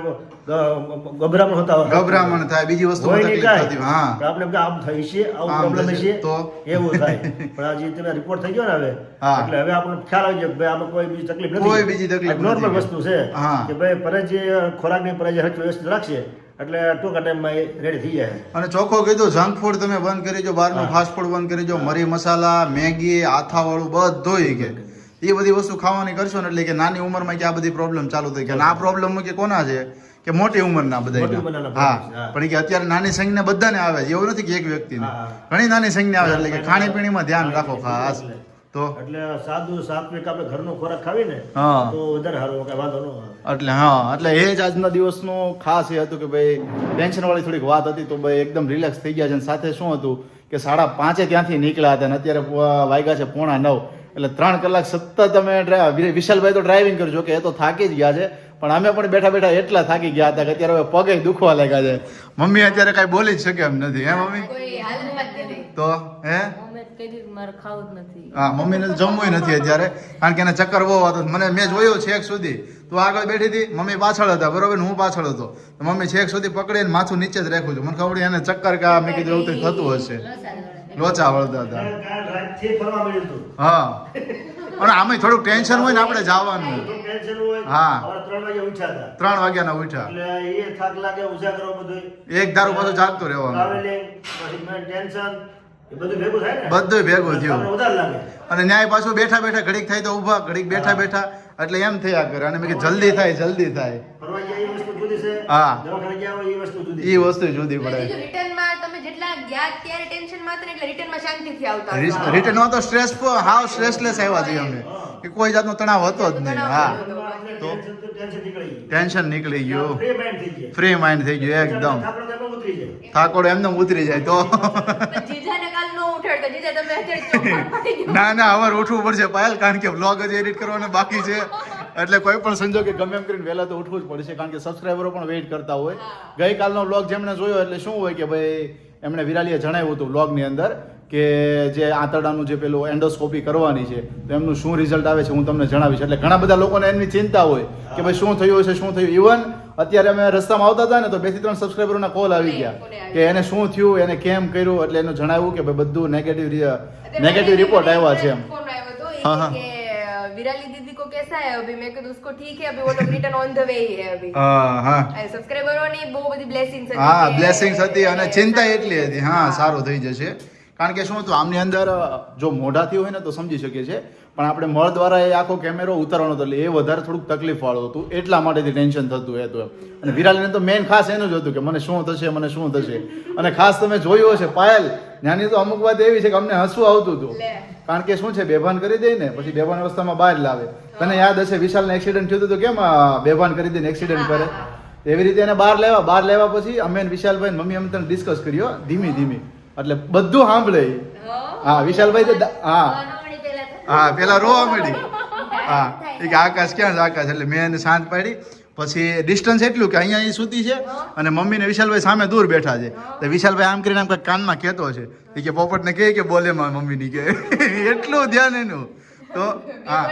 ગભરામણ થાય, બીજી વસ્તુ તકલીફ થતી. હા, આપણે આમ થઈ છે, આવું પ્રોબ્લેમ છે તો એવું થાય. પણ આ જે તમે રિપોર્ટ થઈ ગયો ને હવે એટલે હવે આપણને ખ્યાલ આવી જાય કે ભાઈ આમાં કોઈ બીજી તકલીફ નથી, કોઈ બીજી તકલીફ નોર્મલ વસ્તુ છે કે ભાઈ પરજ ખોરાકની પરજ વ્યવસ્થિત રાખશે એટલે ટૂંકા ટાઈમમાં રેડી થઈ જાય. અને ચોખ્ખો કીધું જંક ફૂડ તમે બંધ કરી દો, બહારનું ફાસ્ટ ફૂડ બંધ કરી દો, મરી મસાલા, મેગી, આથાવાળું બધું કે એ બધી વસ્તુ ખાવાની કરશો ને એટલે કે નાની ઉંમરમાં કે આ બધી પ્રોબ્લેમ ચાલુ થઈ ગયા. આ પ્રોબ્લેમ કે કોના છે કે મોટી ઉંમરના બધા. હા, પણ કે અત્યારે નાની સંજ્ઞા બધાને આવે છે, એવું નથી કે એક વ્યક્તિને, ઘણી નાની સંજ્ઞા આવે એટલે કે ખાણીપીણીમાં ધ્યાન રાખો ખાસ. તો એટલે સાદું સાત્વિક આપણે ઘરનો ખોરાક ખાવી ને તો વધારે સારું, કઈ વાંધો ન આવે. એટલે એટલે એ જ આજના દિવસનું ખાસ એ હતું કે ભાઈ ટેન્શન વાળી થોડીક વાત હતી તો ભાઈ એકદમ રિલેક્સ થઈ ગયા છે. સાથે શું હતું કે 5:30 ત્યાંથી નીકળ્યા હતા અને અત્યારે વાગ્યા છે 8:45 એટલે 3 કલાક સતત અમે વિશાલભાઈ તો ડ્રાઇવિંગ કરજો કે એ તો થાકી જ ગયા છે, પણ અમે પણ બેઠા બેઠા એટલા થાકી ગયા હતા કે અત્યારે હવે પગે દુખવા લાગ્યા છે. મમ્મી અત્યારે કઈ બોલી જ શકે એમ નથી. હે મમ્મી? તો હે હા, મમ્મીને જમવું નથી અત્યારે કારણ કે એને ચક્કર બહુ હતો. મેં જોયું છેક સુધી તું આગળ બેઠી હતી, મમ્મી પાછળ હતા બરોબર, હું પાછળ હતો. મમ્મી છેક સુધી પકડીને માથું નીચે જ રાખું છું. મને ખબર એને ચક્કર કા મેં કીધું એવું થતું હશે, લોચા વળતા હતા. હા, અને આમાં થોડુંક ટેન્શન હોય ને આપણે જવાનું. હા, 3 વાગ્યાના ઉઠ્યા, એક ધારું પાછું જાગતું રહેવાનું, બધું ભેગું થયું. અને ન્યાય પાછું બેઠા બેઠા ઘડીક થાય તો ઉભા, ઘડીક બેઠા બેઠા એટલે એમ થયા કરે. અને મેં જલ્દી થાય. હા, એ વસ્તુ જુદી પડે. તમે જેટલા ગયા ત્યારે ટેન્શન માં હતા ને એટલે રિટર્નમાં શાંતિથી આવતા હતા. રિટર્નમાં તો હાવ સ્ટ્રેસલેસ આવ્યા છીએ અમે કે કોઈ જાતનો તણાવ હતો જ નહીં. હા તો ટેન્શન નીકળી ગયું, ફ્રી માઇન્ડ થઈ ગયું એકદમ. થાકોડો એમને ઉતરી જાય તો જીજાને કાલ નો ઉઠાડતા, જીજા તમે અત્યારે ચોખવટ પડી ગયો. ના અમારે ઉઠવું પડશે પાયલ, કારણ કે વ્લોગ જ એડિટ કરવાનો બાકી છે. એટલે કોઈ પણ સંજોગે ગમે એમ કરીને વહેલા તો ઉઠવું જ પડશે, કારણ કે સબસ્ક્રાઈબરો પણ વેઇટ કરતા હોય. ગઈકાલનો વ્લોગ જેમણે જોયો એટલે શું હોય કે ભાઈ એમણે વિરાલીએ જણાવ્યું હતું વ્લોગની અંદર કે જે આંતરડાનું જે પેલું એન્ડોસ્કોપી કરવાની છે તો એમનું શું રિઝલ્ટ આવે છે હું તમને જણાવીશ. એટલે ઘણા બધા લોકોને એની ચિંતા હોય કે ભાઈ શું થયું હશે, શું થયું. ઇવન અત્યારે અમે રસ્તામાં આવતા હતા ને તો 2 થી 3 સબસ્ક્રાઈબરોના કોલ આવી ગયા કે એને શું થયું, એને કેમ કર્યું. એટલે એનું જણાવ્યું કે ભાઈ બધું નેગેટિવ રિપોર્ટ આવ્યા છે એમ. फोन आया तो ये कि विराली दीदी को कैसा है अभी. मैं कहूँ उसको ठीक है, अभी वो लोग रिटर्न ऑन ધ વે ही है अभी. સબસ્ક્રાઇબરોની બહુ બધી બ્લેસિંગ્સ હતી. હા બ્લેસિંગ્સ હતી અને ચિંતા એટલી હતી. હા સારું થઈ જશે. કારણ કે શું હતું આમની અંદર જો મોઢાથી હોય ને તો સમજી શકીએ છીએ, પણ આપણે મળ દ્વારા એ આખો કેમેરો ઉતારવાનો હતો એટલે એ વધારે થોડુંક તકલીફ વાળું હતું, એટલા માટેથી ટેન્શન થતું હતું એમ. અને વિરાલીને તો મેઇન ખાસ એનું જ હતું કે મને શું થશે, મને શું થશે. અને ખાસ તમે જોયું હશે પાયલ નાની તો અમુક વાત એવી છે કે અમને હસવું આવતું હતું, કારણ કે શું છે બેભાન કરી દે ને પછી બેભાન અવસ્થામાં બહાર લાવે. તને યાદ હશે વિશાલને એક્સિડન્ટ થયું હતું તો કેમ બેભાન કરી દઈને એક્સિડન્ટ કરે, એવી રીતે એને બહાર લેવા પછી અમે વિશાલભાઈ મમ્મી અમે તને ડિસ્કસ કર્યો ધીમી એટલે બધું સાંભળે. હા વિશાલભાઈ હા પેલા રોવા મળી. હા એ કે આકાશ ક્યાં છે આકાશ, એટલે મેં એને શાંત પાડી. પછી ડિસ્ટન્સ એટલું કે અહીંયા સૂતી છે અને મમ્મી ને વિશાલભાઈ સામે દૂર બેઠા છે. તો વિશાલભાઈ આમ કરીને આમ કંઈક કાનમાં કહેતો છે એ કે પોપટને કહે કે બોલે માં મમ્મીની કે એટલું ધ્યાન એનું. તો હા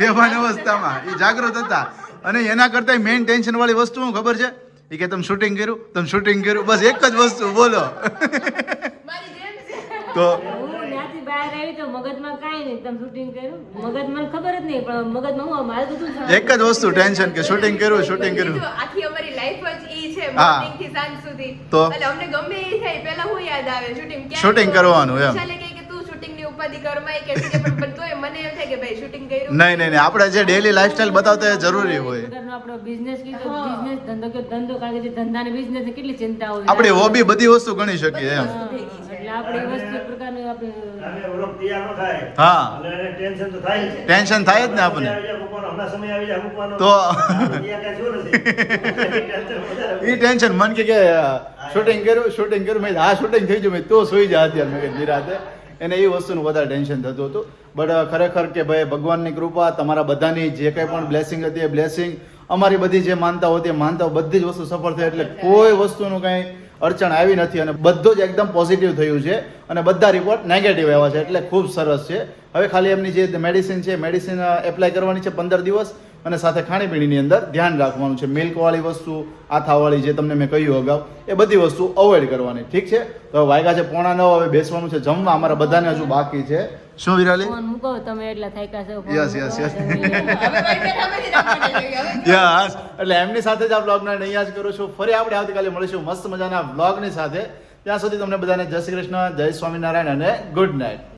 બેભાન અવસ્થામાં એ જાગૃત હતા. અને એના કરતા મેઇન ટેન્શન વાળી વસ્તુ શું ખબર છે એ કે તમે શૂટિંગ કર્યું, બસ એક જ વસ્તુ બોલો. તો ત્યાંથી બહાર આવી તો મગજમાં કાંઈ નહીં, તમે શૂટિંગ કર્યું, મગજમાં ખબર જ નહીં, પણ મગજમાં હું મારે બધું એક જ વસ્તુ ટેન્શન કે શૂટિંગ કર્યું. આખી અમારી લાઈફ જ ઈ છે મોર્નિંગ થી સાંજ સુધી. તો એટલે અમને ગમે એ થાય પહેલા હું યાદ આવે શૂટિંગ કરવાનું એમ. ચાલે કે તું શૂટિંગ ની ઉપાધિ કરમાય કે ઠીક છે, પણ તોય મને એમ થાય કે ભાઈ શૂટિંગ કર્યું. નહીં આપણે જે ડેલી લાઈફસ્ટાઈલ બતાવતા એ જરૂરી હોય. આપણો બિઝનેસ ધંધો કારણ કે ધંધા ને બિઝનેસ ની કેટલી ચિંતા હોય. આપણી હોબી બધી વસ્તુ ગણી શકીએ એમ. એટલે આપણે વસ્તુ એક પ્રકારનું આપણે વ્લોગ તૈયાર ન થાય. હા અને ટેન્શન તો થાય જ. ટેન્શન થાય જ ને આપણને. હમણાં સમય આવી જાય મૂકવાનો. તો તૈયાર કાંઈ થયું નથી. એ ટેન્શન મન કે શૂટિંગ કર્યું મેં આ શૂટિંગ થઈ ગયું મેં તો સુઈ જા અત્યારે મેં નિરાતે. એને એ વસ્તુનું વધારે ટેન્શન થતું હતું. બટ ખરેખર કે ભાઈ ભગવાનની કૃપા તમારા બધાની જે કંઈ પણ બ્લેસિંગ હતી એ બ્લેસિંગ અમારી બધી જે માનતાઓ હતી માનતાઓ બધી જ વસ્તુ સફળ થઈ. એટલે કોઈ વસ્તુનું કાંઈ અડચણ આવી નથી અને બધું જ એકદમ પોઝિટિવ થયું છે અને બધા રિપોર્ટ નેગેટિવ આવ્યા છે. એટલે ખૂબ સરસ છે. હવે ખાલી એમની જે મેડિસિન છે મેડિસિન એપ્લાય કરવાની છે 15 દિવસ અને સાથે ખાણીપીણીની અંદર ધ્યાન રાખવાનું છે. મિલ્કવાળી વસ્તુ, આથાવાળી જે તમને મેં કહ્યું અગાઉ એ બધી વસ્તુ અવોઇડ કરવાની. ઠીક છે. તો વાગ્યા છે 8:45, હવે બેસવાનું છે જમવા. અમારા બધાને હજુ બાકી છે. શું વિરાલી? ફોન મૂકો તમે એટલા થાક્યા છો. યસ યસ એટલે એમની સાથે જ આ બ્લોગને અહીંયા જ કરું છું. ફરી આપણે આવતીકાલે મળીશું મસ્ત મજાના બ્લોગની સાથે. ત્યાં સુધી તમને બધાને જય શ્રી કૃષ્ણ, જય સ્વામિનારાયણ અને ગુડ નાઇટ.